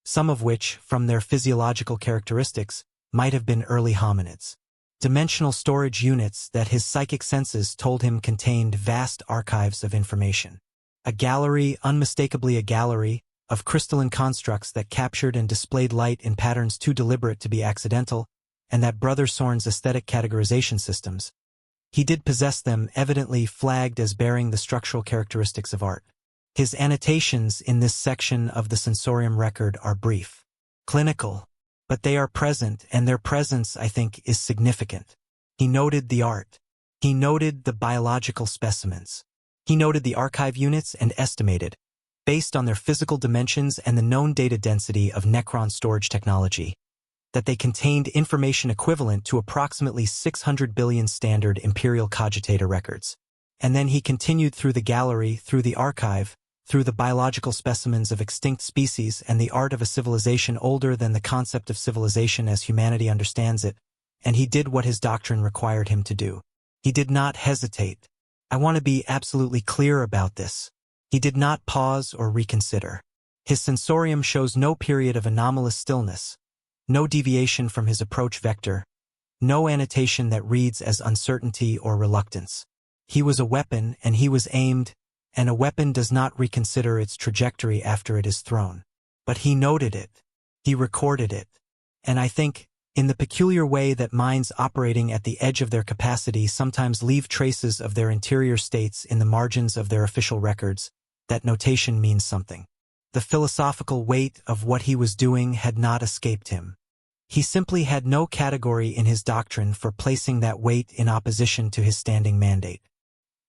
S1: some of which, from their physiological characteristics, might have been early hominids. Dimensional storage units that his psychic senses told him contained vast archives of information. A gallery, unmistakably a gallery, of crystalline constructs that captured and displayed light in patterns too deliberate to be accidental, and that Brother Sorn's aesthetic categorization systems. He did possess them, evidently flagged as bearing the structural characteristics of art. His annotations in this section of the sensorium record are brief, clinical, but they are present, and their presence, I think, is significant. He noted the art. He noted the biological specimens. He noted the archive units and estimated, based on their physical dimensions and the known data density of Necron storage technology, that they contained information equivalent to approximately 600 billion standard Imperial Cogitator records. And then he continued through the gallery, through the archive, through the biological specimens of extinct species and the art of a civilization older than the concept of civilization as humanity understands it, and he did what his doctrine required him to do. He did not hesitate. I want to be absolutely clear about this. He did not pause or reconsider. His sensorium shows no period of anomalous stillness, no deviation from his approach vector, no annotation that reads as uncertainty or reluctance. He was a weapon, and he was aimed, and a weapon does not reconsider its trajectory after it is thrown. But he noted it. He recorded it. And I think, in the peculiar way that minds operating at the edge of their capacity sometimes leave traces of their interior states in the margins of their official records, that notation means something. The philosophical weight of what he was doing had not escaped him. He simply had no category in his doctrine for placing that weight in opposition to his standing mandate.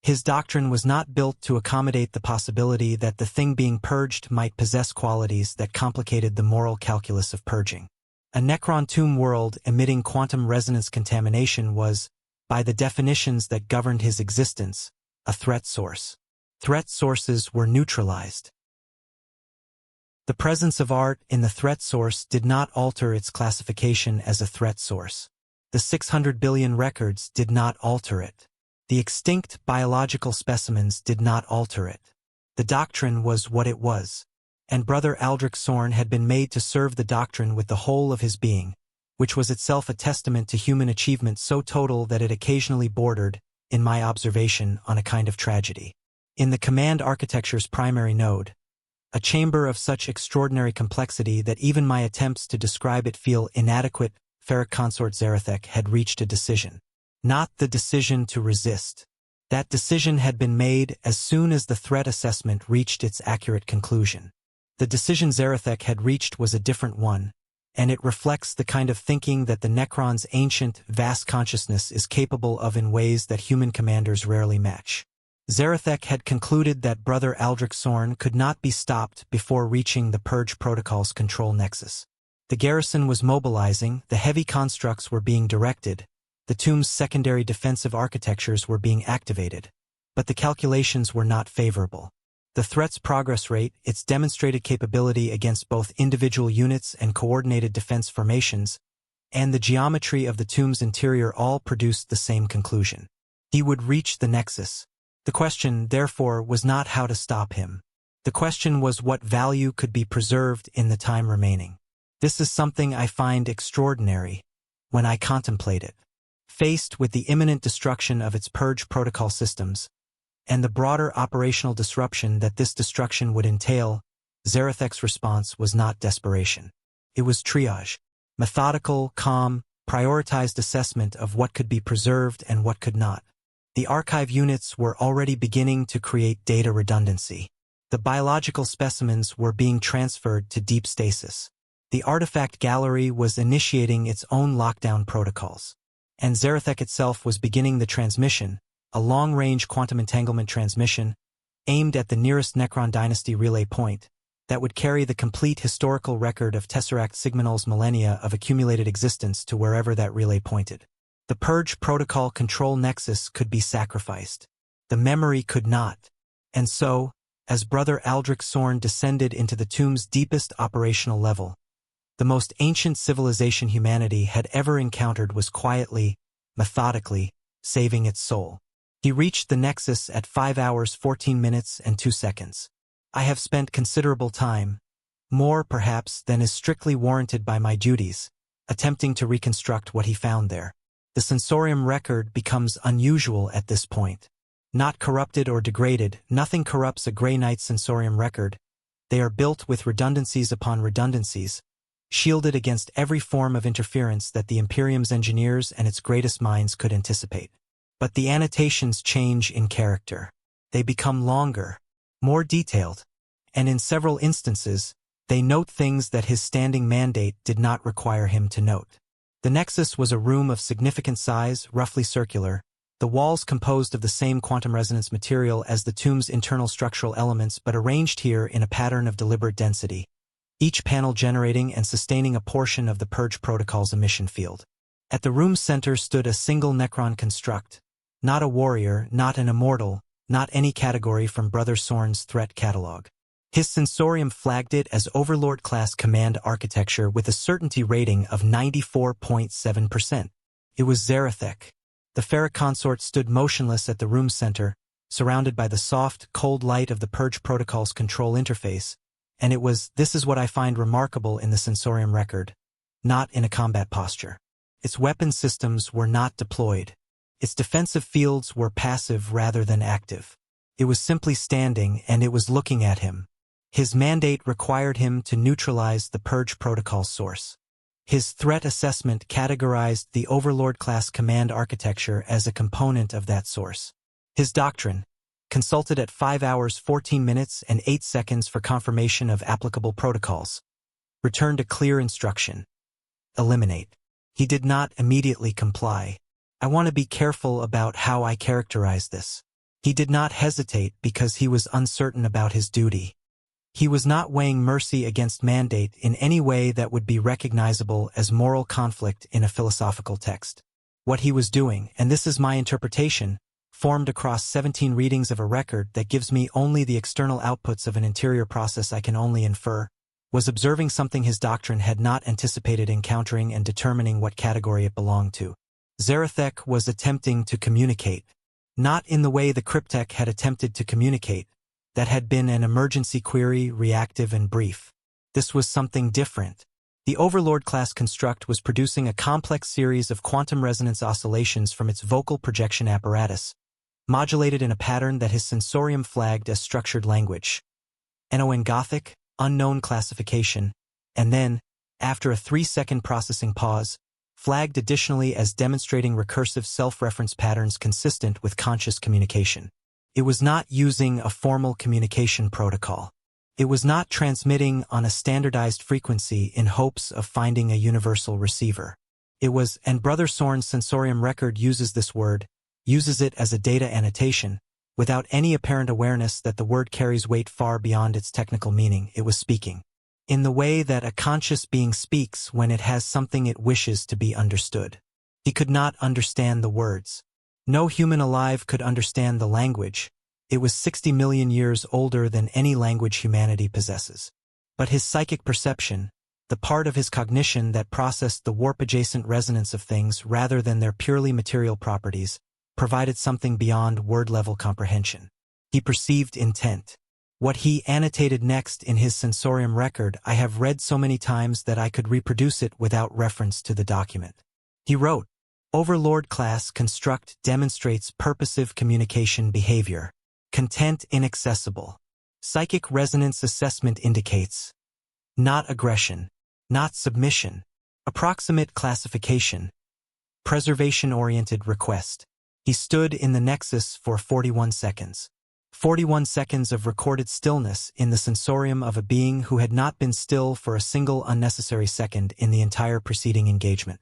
S1: His doctrine was not built to accommodate the possibility that the thing being purged might possess qualities that complicated the moral calculus of purging. A Necron tomb world emitting quantum resonance contamination was, by the definitions that governed his existence, a threat source. Threat sources were neutralized. The presence of art in the threat source did not alter its classification as a threat source. The 600 billion records did not alter it. The extinct biological specimens did not alter it. The doctrine was what it was, and Brother Aldrich Sorn had been made to serve the doctrine with the whole of his being, which was itself a testament to human achievement so total that it occasionally bordered, in my observation, on a kind of tragedy. In the command architecture's primary node, a chamber of such extraordinary complexity that even my attempts to describe it feel inadequate, Ferric Consort Zarathek had reached a decision. Not the decision to resist. That decision had been made as soon as the threat assessment reached its accurate conclusion. The decision Zarathek had reached was a different one, and it reflects the kind of thinking that the Necron's ancient, vast consciousness is capable of in ways that human commanders rarely match. Zarathek had concluded that Brother Aldrich Sorn could not be stopped before reaching the Purge Protocol's control nexus. The garrison was mobilizing, the heavy constructs were being directed, the tomb's secondary defensive architectures were being activated, but the calculations were not favorable. The threat's progress rate, its demonstrated capability against both individual units and coordinated defense formations, and the geometry of the tomb's interior all produced the same conclusion. He would reach the nexus. The question, therefore, was not how to stop him. The question was what value could be preserved in the time remaining. This is something I find extraordinary when I contemplate it. Faced with the imminent destruction of its Purge protocol systems, and the broader operational disruption that this destruction would entail, Zarathek's response was not desperation. It was triage. Methodical, calm, prioritized assessment of what could be preserved and what could not. The archive units were already beginning to create data redundancy. The biological specimens were being transferred to deep stasis. The artifact gallery was initiating its own lockdown protocols. And Zarathek itself was beginning the transmission, a long-range quantum entanglement transmission, aimed at the nearest Necron dynasty relay point, that would carry the complete historical record of Tesseract Sigma-Null's millennia of accumulated existence to wherever that relay pointed. The Purge Protocol Control Nexus could be sacrificed. The memory could not. And so, as Brother Aldrich Sorn descended into the tomb's deepest operational level, the most ancient civilization humanity had ever encountered was quietly, methodically, saving its soul. He reached the Nexus at 5 hours 14 minutes and 2 seconds. I have spent considerable time, more perhaps than is strictly warranted by my duties, attempting to reconstruct what he found there. The sensorium record becomes unusual at this point. Not corrupted or degraded, nothing corrupts a Grey Knight sensorium record. They are built with redundancies upon redundancies, shielded against every form of interference that the Imperium's engineers and its greatest minds could anticipate. But the annotations change in character. They become longer, more detailed, and in several instances, they note things that his standing mandate did not require him to note. The Nexus was a room of significant size, roughly circular, the walls composed of the same quantum resonance material as the tomb's internal structural elements but arranged here in a pattern of deliberate density, each panel generating and sustaining a portion of the Purge Protocol's emission field. At the room's center stood a single Necron construct, not a warrior, not an immortal, not any category from Brother Sorn's threat catalog. His sensorium flagged it as Overlord-class command architecture with a certainty rating of 94.7%. It was Zarathek. The Ferric consort stood motionless at the room's center, surrounded by the soft, cold light of the Purge Protocol's control interface, and this is what I find remarkable in the sensorium record, not in a combat posture. Its weapon systems were not deployed. Its defensive fields were passive rather than active. It was simply standing and it was looking at him. His mandate required him to neutralize the Purge Protocol source. His threat assessment categorized the Overlord-class command architecture as a component of that source. His doctrine, consulted at 5 hours 14 minutes and 8 seconds for confirmation of applicable protocols, returned a clear instruction. Eliminate. He did not immediately comply. I want to be careful about how I characterize this. He did not hesitate because he was uncertain about his duty. He was not weighing mercy against mandate in any way that would be recognizable as moral conflict in a philosophical text. What he was doing, and this is my interpretation, formed across 17 readings of a record that gives me only the external outputs of an interior process I can only infer, was observing something his doctrine had not anticipated encountering and determining what category it belonged to. Zarathek was attempting to communicate, not in the way the Cryptek had attempted to communicate, that had been an emergency query, reactive and brief. This was something different. The Overlord-class construct was producing a complex series of quantum resonance oscillations from its vocal projection apparatus, modulated in a pattern that his sensorium flagged as structured language. NON Gothic, unknown classification, and then, after a 3-second processing pause, flagged additionally as demonstrating recursive self-reference patterns consistent with conscious communication. It was not using a formal communication protocol. It was not transmitting on a standardized frequency in hopes of finding a universal receiver. It was, and Brother Sorn's sensorium record uses this word, uses it as a data annotation, without any apparent awareness that the word carries weight far beyond its technical meaning. It was speaking. In the way that a conscious being speaks when it has something it wishes to be understood. He could not understand the words. No human alive could understand the language. It was 60 million years older than any language humanity possesses. But his psychic perception, the part of his cognition that processed the warp-adjacent resonance of things rather than their purely material properties, provided something beyond word-level comprehension. He perceived intent. What he annotated next in his sensorium record I have read so many times that I could reproduce it without reference to the document. He wrote, Overlord-class construct demonstrates purposive communication behavior. Content inaccessible. Psychic resonance assessment indicates. Not aggression. Not submission. Approximate classification. Preservation-oriented request. He stood in the Nexus for 41 seconds. 41 seconds of recorded stillness in the sensorium of a being who had not been still for a single unnecessary second in the entire preceding engagement.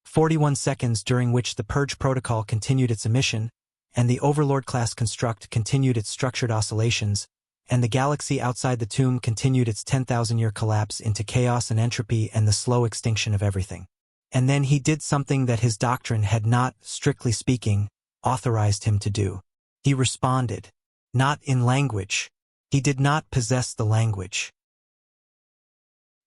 S1: 41 seconds during which the Purge Protocol continued its emission, and the Overlord-class construct continued its structured oscillations, and the galaxy outside the tomb continued its 10,000-year collapse into chaos and entropy and the slow extinction of everything. And then he did something that his doctrine had not, strictly speaking, authorized him to do. He responded. Not in language. He did not possess the language.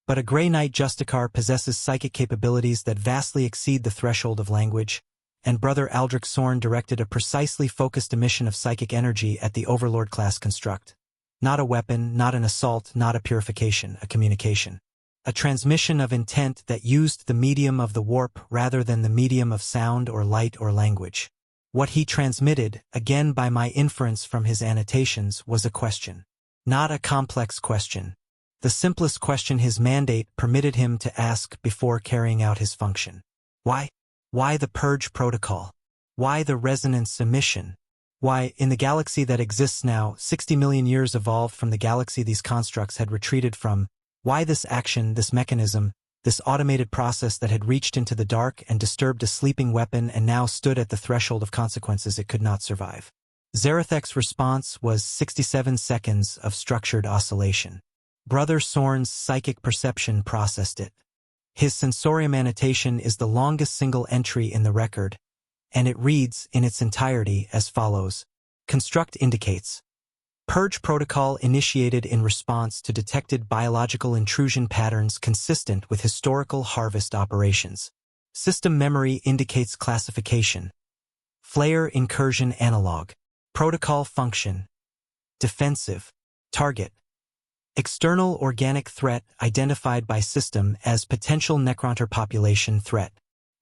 S1: But a Grey Knight Justicar possesses psychic capabilities that vastly exceed the threshold of language, and Brother Aldrich Sorn directed a precisely focused emission of psychic energy at the Overlord-class construct. Not a weapon, not an assault, not a purification, a communication. A transmission of intent that used the medium of the warp rather than the medium of sound or light or language. What he transmitted, again by my inference from his annotations, was a question. Not a complex question. The simplest question his mandate permitted him to ask before carrying out his function. Why? Why the Purge Protocol? Why the resonance emission? Why, in the galaxy that exists now, 60 million years evolved from the galaxy these constructs had retreated from, why this action, this mechanism, this automated process that had reached into the dark and disturbed a sleeping weapon and now stood at the threshold of consequences it could not survive? Zarethek's response was 67 seconds of structured oscillation. Brother Sorn's psychic perception processed it. His sensorium annotation is the longest single entry in the record, and it reads in its entirety as follows. Construct indicates. Purge protocol initiated in response to detected biological intrusion patterns consistent with historical harvest operations. System memory indicates classification. Flare incursion analog. Protocol function. Defensive. Target. External organic threat identified by system as potential Necronter population threat.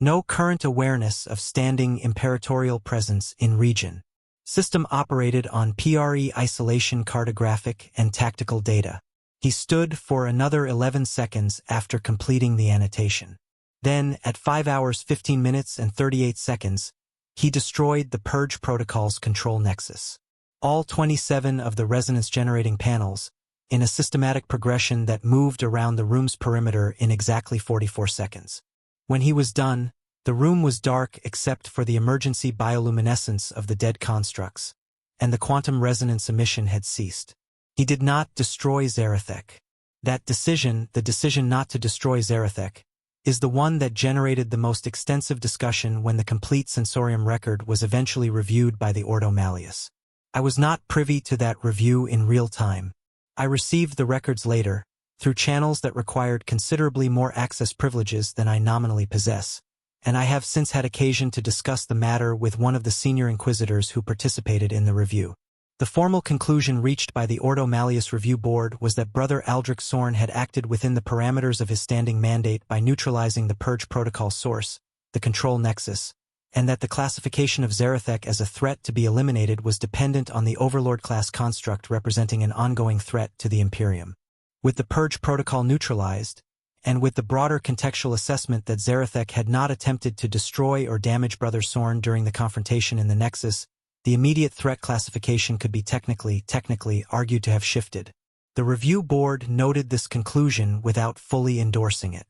S1: No current awareness of standing imperatorial presence in region. System operated on PRE isolation cartographic and tactical data. He stood for another 11 seconds after completing the annotation. Then, at 5 hours 15 minutes and 38 seconds, he destroyed the Purge Protocol's control nexus. All 27 of the resonance-generating panels, in a systematic progression that moved around the room's perimeter in exactly 44 seconds. When he was done, the room was dark except for the emergency bioluminescence of the dead constructs, and the quantum resonance emission had ceased. He did not destroy Zarethek. That decision, the decision not to destroy Zarethek, is the one that generated the most extensive discussion when the complete sensorium record was eventually reviewed by the Ordo Malleus. I was not privy to that review in real time. I received the records later, through channels that required considerably more access privileges than I nominally possess, and I have since had occasion to discuss the matter with one of the senior inquisitors who participated in the review. The formal conclusion reached by the Ordo Malleus Review Board was that Brother Aldrich Sorn had acted within the parameters of his standing mandate by neutralizing the Purge Protocol source, the control nexus, and that the classification of Zarethek as a threat to be eliminated was dependent on the Overlord-class construct representing an ongoing threat to the Imperium. With the Purge Protocol neutralized, and with the broader contextual assessment that Zarethek had not attempted to destroy or damage Brother Sorn during the confrontation in the Nexus, the immediate threat classification could be technically argued to have shifted. The review board noted this conclusion without fully endorsing it.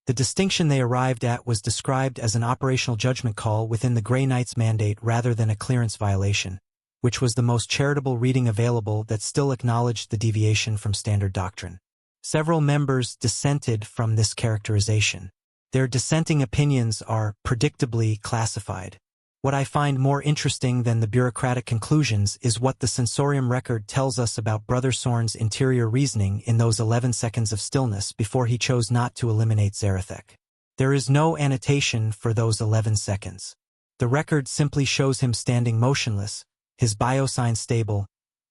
S1: The distinction they arrived at was described as an operational judgment call within the Grey Knight's mandate rather than a clearance violation, which was the most charitable reading available that still acknowledged the deviation from standard doctrine. Several members dissented from this characterization. Their dissenting opinions are predictably classified. What I find more interesting than the bureaucratic conclusions is what the sensorium record tells us about Brother Sorn's interior reasoning in those 11 seconds of stillness before he chose not to eliminate Zarethek. There is no annotation for those 11 seconds. The record simply shows him standing motionless, his biosign stable,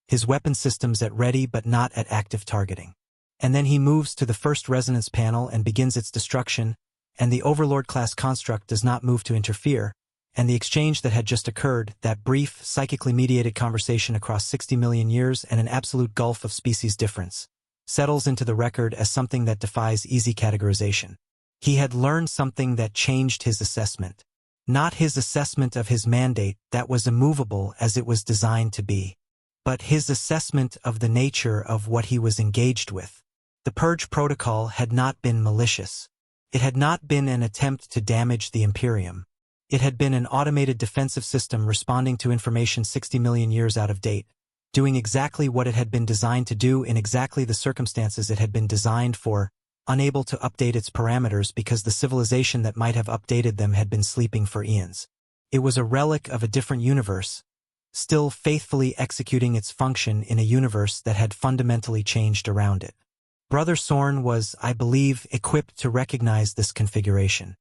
S1: his weapon systems at ready but not at active targeting. And then he moves to the first resonance panel and begins its destruction, and the Overlord-class construct does not move to interfere, and the exchange that had just occurred, that brief, psychically mediated conversation across 60 million years and an absolute gulf of species difference, settles into the record as something that defies easy categorization. He had learned something that changed his assessment. Not his assessment of his mandate that was immovable as it was designed to be. but his assessment of the nature of what he was engaged with. The Purge Protocol had not been malicious. It had not been an attempt to damage the Imperium. It had been an automated defensive system responding to information 60 million years out of date, doing exactly what it had been designed to do in exactly the circumstances it had been designed for, unable to update its parameters because the civilization that might have updated them had been sleeping for eons. It was a relic of a different universe, still faithfully executing its function in a universe that had fundamentally changed around it. Brother Sorn was, I believe, equipped to recognize this configuration.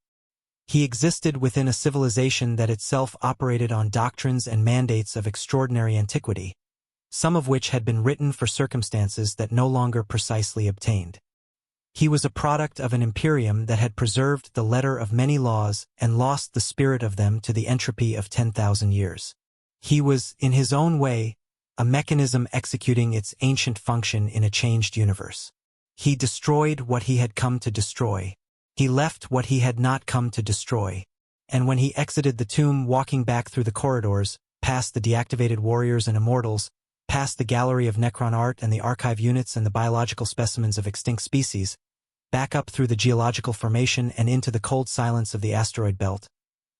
S1: He existed within a civilization that itself operated on doctrines and mandates of extraordinary antiquity, some of which had been written for circumstances that no longer precisely obtained. He was a product of an imperium that had preserved the letter of many laws and lost the spirit of them to the entropy of 10,000 years. He was, in his own way, a mechanism executing its ancient function in a changed universe. He destroyed what he had come to destroy. He left what he had not come to destroy. And when he exited the tomb, walking back through the corridors, past the deactivated warriors and immortals, past the gallery of Necron art and the archive units and the biological specimens of extinct species, back up through the geological formation and into the cold silence of the asteroid belt,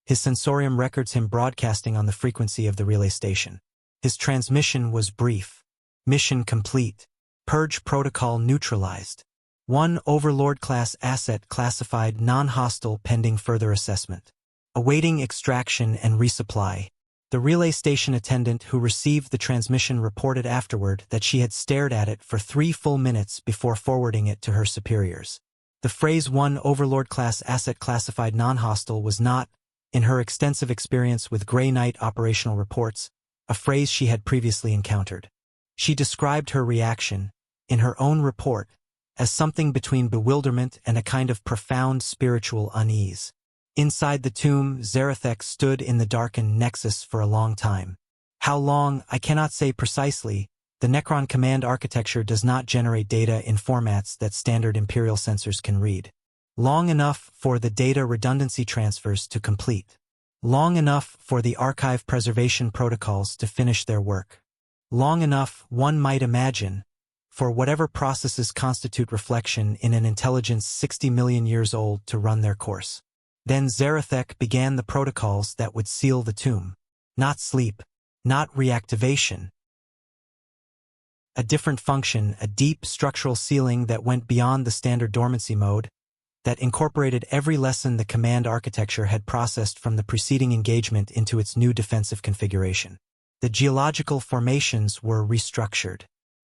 S1: his sensorium records him broadcasting on the frequency of the relay station. His transmission was brief. Mission complete. Purge protocol neutralized. One Overlord-class asset classified non-hostile pending further assessment. Awaiting extraction and resupply. The relay station attendant who received the transmission reported afterward that she had stared at it for 3 full minutes before forwarding it to her superiors. The phrase one Overlord-class asset classified non-hostile was not, in her extensive experience with Grey Knight operational reports, a phrase she had previously encountered. She described her reaction, in her own report, as something between bewilderment and a kind of profound spiritual unease. Inside the tomb, Zarathek stood in the darkened nexus for a long time. How long, I cannot say precisely. The Necron command architecture does not generate data in formats that standard Imperial sensors can read. Long enough for the data redundancy transfers to complete. Long enough for the archive preservation protocols to finish their work. Long enough, one might imagine, for whatever processes constitute reflection in an intelligence 60 million years old to run their course. Then Zarathek began the protocols that would seal the tomb. Not sleep, not reactivation. A different function, a deep structural sealing that went beyond the standard dormancy mode, that incorporated every lesson the command architecture had processed from the preceding engagement into its new defensive configuration. The geological formations were restructured.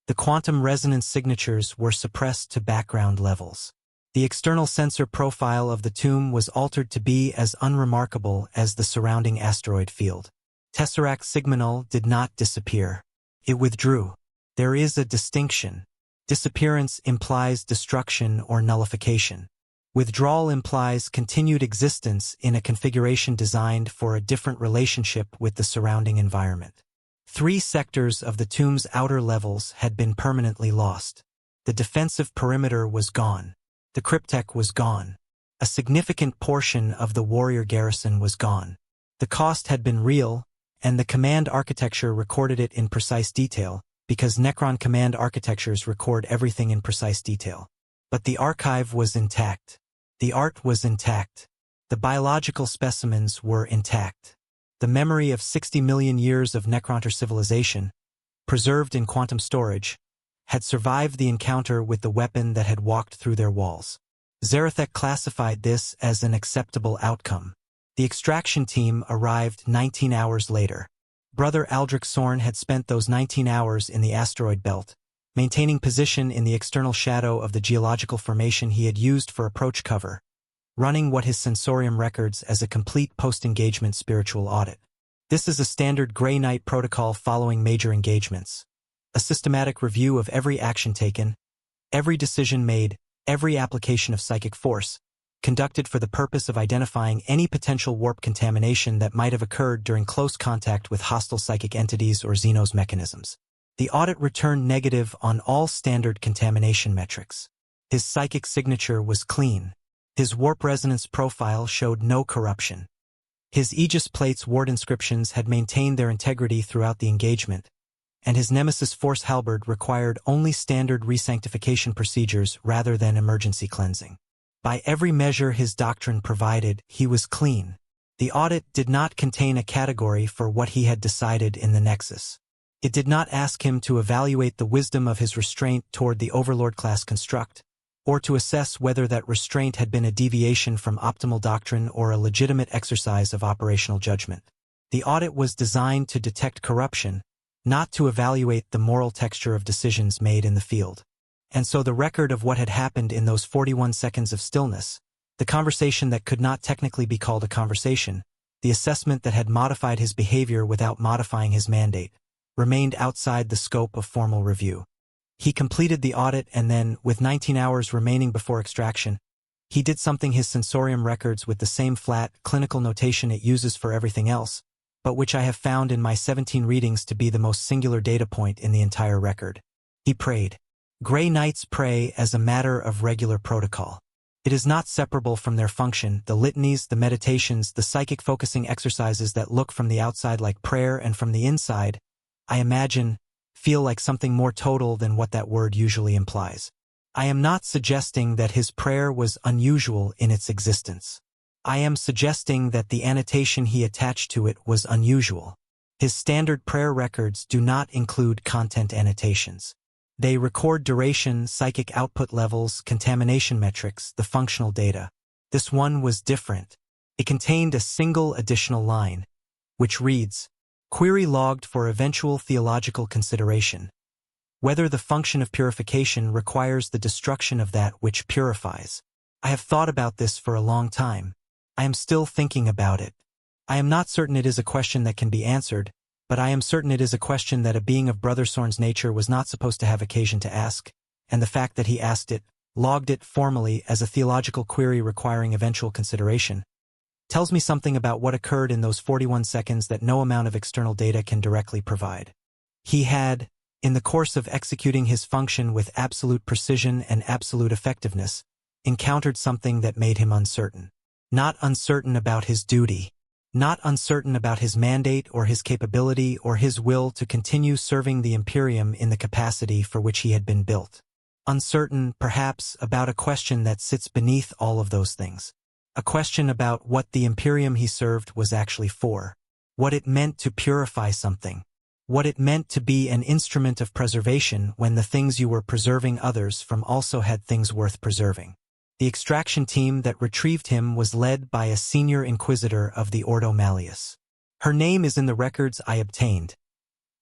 S1: The quantum resonance signatures were suppressed to background levels. The external sensor profile of the tomb was altered to be as unremarkable as the surrounding asteroid field. Tesseract Sigma-Null did not disappear. It withdrew. There is a distinction. Disappearance implies destruction or nullification. Withdrawal implies continued existence in a configuration designed for a different relationship with the surrounding environment. 3 sectors of the tomb's outer levels had been permanently lost. The defensive perimeter was gone. The cryptech was gone. A significant portion of the warrior garrison was gone. The cost had been real, and the command architecture recorded it in precise detail, because Necron command architectures record everything in precise detail. But the archive was intact. The art was intact. The biological specimens were intact. The memory of 60 million years of Necronter civilization, preserved in quantum storage, had survived the encounter with the weapon that had walked through their walls. Zarathek classified this as an acceptable outcome. The extraction team arrived 19 hours later. Brother Aldrich Sorn had spent those 19 hours in the asteroid belt, maintaining position in the external shadow of the geological formation he had used for approach cover, running what his sensorium records as a complete post-engagement spiritual audit. This is a standard Grey Knight protocol following major engagements. A systematic review of every action taken, every decision made, every application of psychic force, conducted for the purpose of identifying any potential warp contamination that might have occurred during close contact with hostile psychic entities or Xenos mechanisms. The audit returned negative on all standard contamination metrics. His psychic signature was clean. His warp resonance profile showed no corruption. His Aegis plate's ward inscriptions had maintained their integrity throughout the engagement, and his nemesis Force Halberd required only standard resanctification procedures rather than emergency cleansing. By every measure his doctrine provided, he was clean. The audit did not contain a category for what he had decided in the Nexus. It did not ask him to evaluate the wisdom of his restraint toward the Overlord class construct, or to assess whether that restraint had been a deviation from optimal doctrine or a legitimate exercise of operational judgment. The audit was designed to detect corruption, not to evaluate the moral texture of decisions made in the field. And so the record of what had happened in those 41 seconds of stillness, the conversation that could not technically be called a conversation, the assessment that had modified his behavior without modifying his mandate, remained outside the scope of formal review. He completed the audit and then, with 19 hours remaining before extraction, he did something his sensorium records with the same flat, clinical notation it uses for everything else, but which I have found in my 17 readings to be the most singular data point in the entire record. He prayed. Grey Knights pray as a matter of regular protocol. It is not separable from their function, the litanies, the meditations, the psychic focusing exercises that look from the outside like prayer and from the inside, I imagine, feel like something more total than what that word usually implies. I am not suggesting that his prayer was unusual in its existence. I am suggesting that the annotation he attached to it was unusual. His standard prayer records do not include content annotations. They record duration, psychic output levels, contamination metrics, the functional data. This one was different. It contained a single additional line, which reads, "Query logged for eventual theological consideration. Whether the function of purification requires the destruction of that which purifies." I have thought about this for a long time. I am still thinking about it. I am not certain it is a question that can be answered, but I am certain it is a question that a being of Brother Sorn's nature was not supposed to have occasion to ask, and the fact that he asked it, logged it formally as a theological query requiring eventual consideration, tells me something about what occurred in those 41 seconds that no amount of external data can directly provide. He had, in the course of executing his function with absolute precision and absolute effectiveness, encountered something that made him uncertain. Not uncertain about his duty. Not uncertain about his mandate or his capability or his will to continue serving the Imperium in the capacity for which he had been built. Uncertain, perhaps, about a question that sits beneath all of those things. A question about what the Imperium he served was actually for. What it meant to purify something. What it meant to be an instrument of preservation when the things you were preserving others from also had things worth preserving. The extraction team that retrieved him was led by a senior inquisitor of the Ordo Malleus. Her name is in the records I obtained.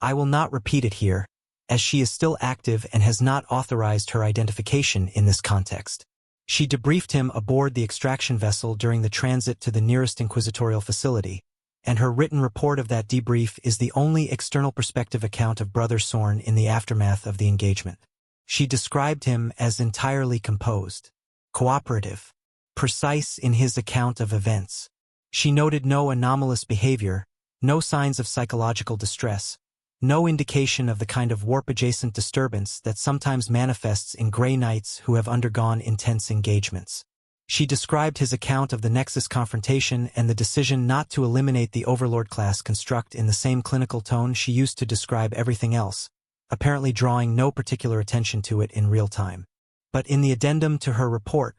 S1: I will not repeat it here, as she is still active and has not authorized her identification in this context. She debriefed him aboard the extraction vessel during the transit to the nearest inquisitorial facility, and her written report of that debrief is the only external perspective account of Brother Sorn in the aftermath of the engagement. She described him as entirely composed, cooperative, precise in his account of events. She noted no anomalous behavior, no signs of psychological distress, no indication of the kind of warp-adjacent disturbance that sometimes manifests in Grey Knights who have undergone intense engagements. She described his account of the Nexus confrontation and the decision not to eliminate the Overlord class construct in the same clinical tone she used to describe everything else, apparently drawing no particular attention to it in real time. But in the addendum to her report,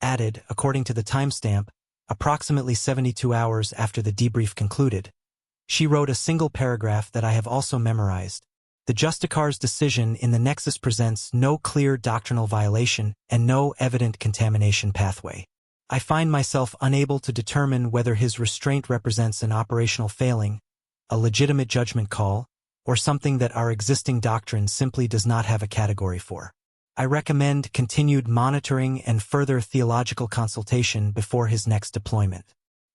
S1: added, according to the timestamp, approximately 72 hours after the debrief concluded, she wrote a single paragraph that I have also memorized. The Justicar's decision in the Nexus presents no clear doctrinal violation and no evident contamination pathway. I find myself unable to determine whether his restraint represents an operational failing, a legitimate judgment call, or something that our existing doctrine simply does not have a category for. I recommend continued monitoring and further theological consultation before his next deployment.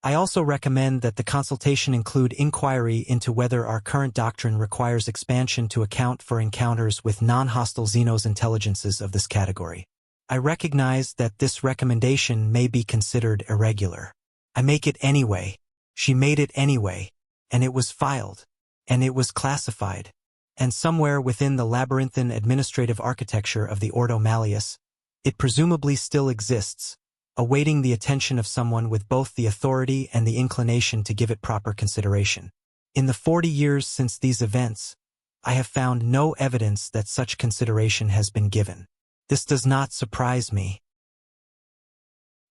S1: I also recommend that the consultation include inquiry into whether our current doctrine requires expansion to account for encounters with non-hostile Xenos intelligences of this category. I recognize that this recommendation may be considered irregular. I make it anyway. She made it anyway. And it was filed. And it was classified. And somewhere within the labyrinthine administrative architecture of the Ordo Malleus, it presumably still exists, awaiting the attention of someone with both the authority and the inclination to give it proper consideration. In the 40 years since these events, I have found no evidence that such consideration has been given. This does not surprise me.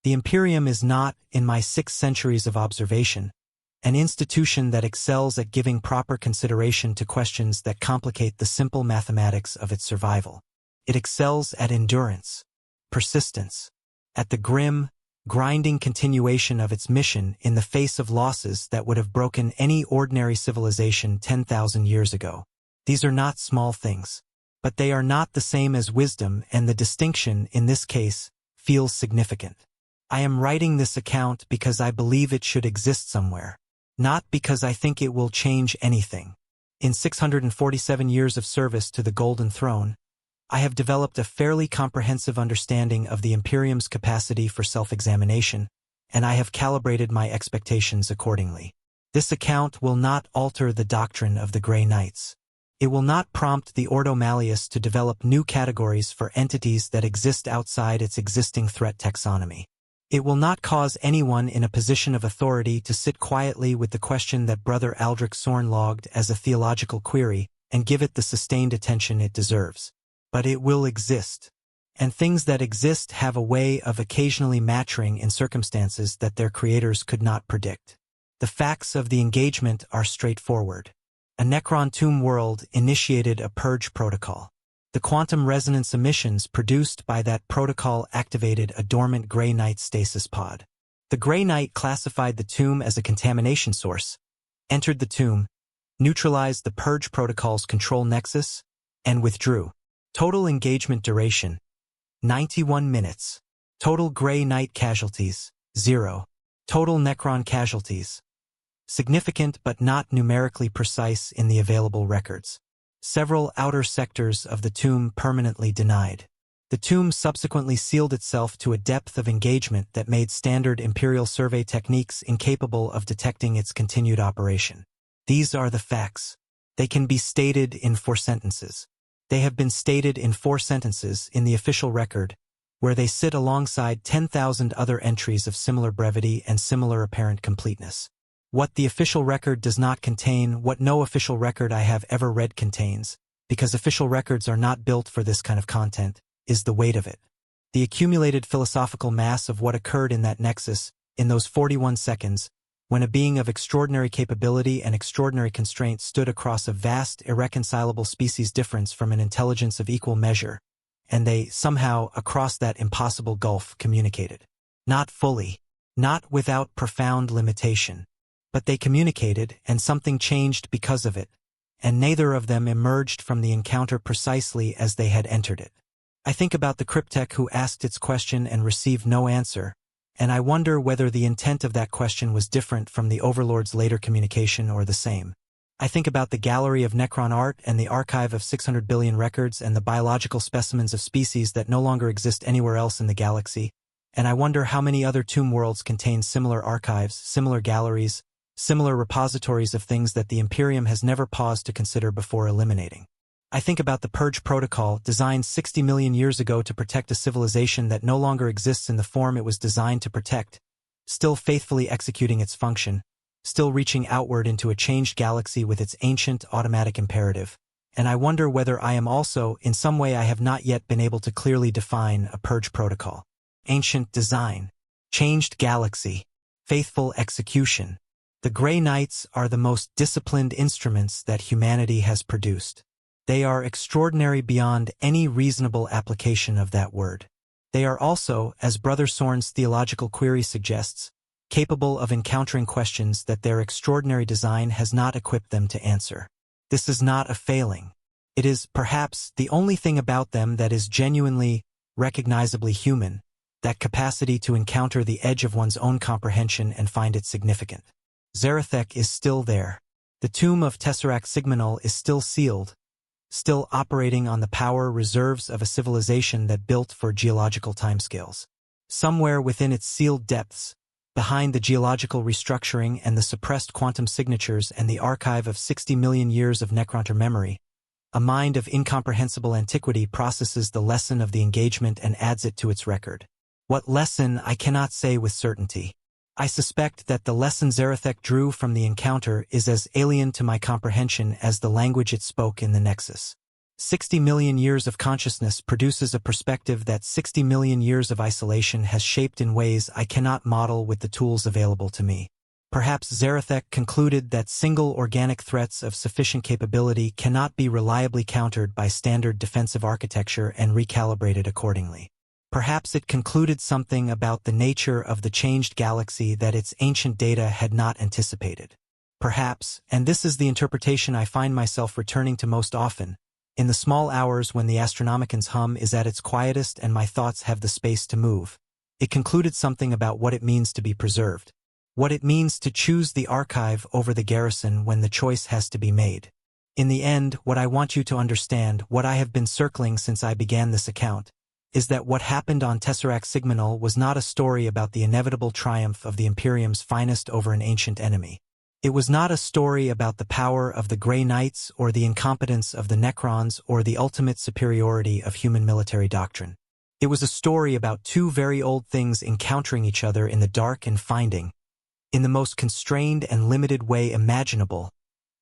S1: The Imperium is not, in my 6 centuries of observation, an institution that excels at giving proper consideration to questions that complicate the simple mathematics of its survival. It excels at endurance, persistence, at the grim, grinding continuation of its mission in the face of losses that would have broken any ordinary civilization 10,000 years ago. These are not small things, but they are not the same as wisdom, and the distinction, in this case, feels significant. I am writing this account because I believe it should exist somewhere, not because I think it will change anything. In 647 years of service to the Golden Throne, I have developed a fairly comprehensive understanding of the Imperium's capacity for self-examination, and I have calibrated my expectations accordingly. This account will not alter the doctrine of the Grey Knights. It will not prompt the Ordo Malleus to develop new categories for entities that exist outside its existing threat taxonomy. It will not cause anyone in a position of authority to sit quietly with the question that Brother Aldrich Sorn logged as a theological query and give it the sustained attention it deserves. But it will exist. And things that exist have a way of occasionally maturing in circumstances that their creators could not predict. The facts of the engagement are straightforward. A Necron tomb world initiated a purge protocol. The quantum resonance emissions produced by that protocol activated a dormant Grey Knight stasis pod. The Grey Knight classified the tomb as a contamination source, entered the tomb, neutralized the purge protocol's control nexus, and withdrew. Total engagement duration, 91 minutes. Total Grey Knight casualties, 0. Total Necron casualties, significant but not numerically precise in the available records. Several outer sectors of the tomb permanently denied. The tomb subsequently sealed itself to a depth of engagement that made standard Imperial survey techniques incapable of detecting its continued operation. These are the facts. They can be stated in 4 sentences. They have been stated in 4 sentences in the official record, where they sit alongside 10,000 other entries of similar brevity and similar apparent completeness. What the official record does not contain, what no official record I have ever read contains, because official records are not built for this kind of content, is the weight of it. The accumulated philosophical mass of what occurred in that nexus, in those 41 seconds, when a being of extraordinary capability and extraordinary constraint stood across a vast, irreconcilable species difference from an intelligence of equal measure, and they, somehow, across that impossible gulf, communicated. Not fully, not without profound limitation. But they communicated, and something changed because of it, and neither of them emerged from the encounter precisely as they had entered it. I think about the cryptech who asked its question and received no answer, and I wonder whether the intent of that question was different from the Overlord's later communication or the same. I think about the gallery of Necron art and the archive of 600 billion records and the biological specimens of species that no longer exist anywhere else in the galaxy, and I wonder how many other tomb worlds contain similar archives, similar galleries, similar repositories of things that the Imperium has never paused to consider before eliminating. I think about the Purge Protocol, designed 60 million years ago to protect a civilization that no longer exists in the form it was designed to protect, still faithfully executing its function, still reaching outward into a changed galaxy with its ancient automatic imperative. And I wonder whether I am also, in some way I have not yet been able to clearly define, a Purge Protocol. Ancient design, changed galaxy, faithful execution. The Grey Knights are the most disciplined instruments that humanity has produced. They are extraordinary beyond any reasonable application of that word. They are also, as Brother Sorn's theological query suggests, capable of encountering questions that their extraordinary design has not equipped them to answer. This is not a failing. It is, perhaps, the only thing about them that is genuinely, recognizably human, that capacity to encounter the edge of one's own comprehension and find it significant. Zarathek is still there. The tomb of Tesseract Sigmanul is still sealed, still operating on the power reserves of a civilization that built for geological timescales. Somewhere within its sealed depths, behind the geological restructuring and the suppressed quantum signatures and the archive of 60 million years of Necronter memory, a mind of incomprehensible antiquity processes the lesson of the engagement and adds it to its record. What lesson I cannot say with certainty. I suspect that the lesson Zarethek drew from the encounter is as alien to my comprehension as the language it spoke in the Nexus. 60 million years of consciousness produces a perspective that 60 million years of isolation has shaped in ways I cannot model with the tools available to me. Perhaps Zarethek concluded that single organic threats of sufficient capability cannot be reliably countered by standard defensive architecture and recalibrated accordingly. Perhaps it concluded something about the nature of the changed galaxy that its ancient data had not anticipated. Perhaps, and this is the interpretation I find myself returning to most often, in the small hours when the Astronomican's hum is at its quietest and my thoughts have the space to move, it concluded something about what it means to be preserved. What it means to choose the archive over the garrison when the choice has to be made. In the end, what I want you to understand, what I have been circling since I began this account, is that what happened on Tesseract Sigminal was not a story about the inevitable triumph of the Imperium's finest over an ancient enemy. It was not a story about the power of the Grey Knights or the incompetence of the Necrons or the ultimate superiority of human military doctrine. It was a story about two very old things encountering each other in the dark and finding, in the most constrained and limited way imaginable,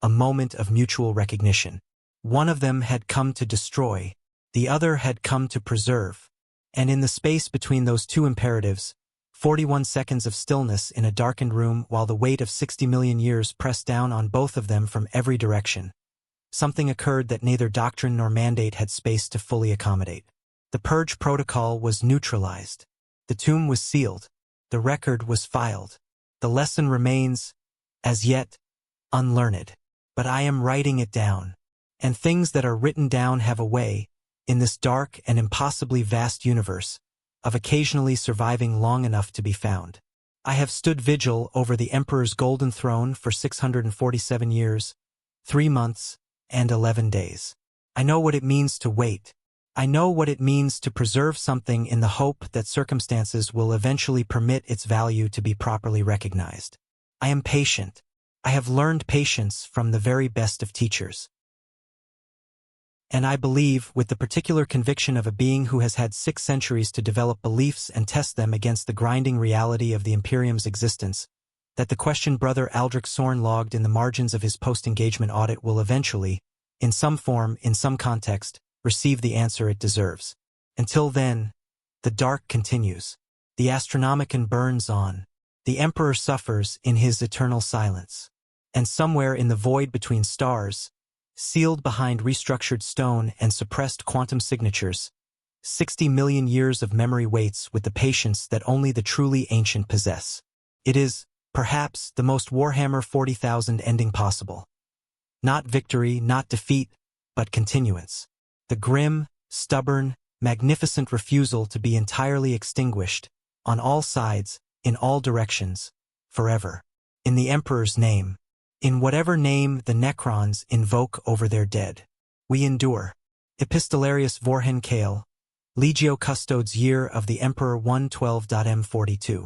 S1: a moment of mutual recognition. One of them had come to destroy, the other had come to preserve, and in the space between those two imperatives, 41 seconds of stillness in a darkened room while the weight of 60 million years pressed down on both of them from every direction, something occurred that neither doctrine nor mandate had space to fully accommodate. The purge protocol was neutralized. The tomb was sealed. The record was filed. The lesson remains, as yet, unlearned. But I am writing it down. And things that are written down have a way, in this dark and impossibly vast universe, of occasionally surviving long enough to be found. I have stood vigil over the Emperor's golden throne for 647 years, 3 months, and 11 days. I know what it means to wait. I know what it means to preserve something in the hope that circumstances will eventually permit its value to be properly recognized. I am patient. I have learned patience from the very best of teachers. And I believe, with the particular conviction of a being who has had 6 centuries to develop beliefs and test them against the grinding reality of the Imperium's existence, that the question Brother Aldrich Sorn logged in the margins of his post-engagement audit will eventually, in some form, in some context, receive the answer it deserves. Until then, the dark continues. The Astronomican burns on. The Emperor suffers in his eternal silence. And somewhere in the void between stars, sealed behind restructured stone and suppressed quantum signatures, 60 million years of memory waits with the patience that only the truly ancient possess. It is, perhaps, the most Warhammer 40,000 ending possible. Not victory, not defeat, but continuance. The grim, stubborn, magnificent refusal to be entirely extinguished, on all sides, in all directions, forever. In the Emperor's name. In whatever name the Necrons invoke over their dead. We endure. Epistolarius Vorhen Kale, Legio Custodes Year of the Emperor 112.m42.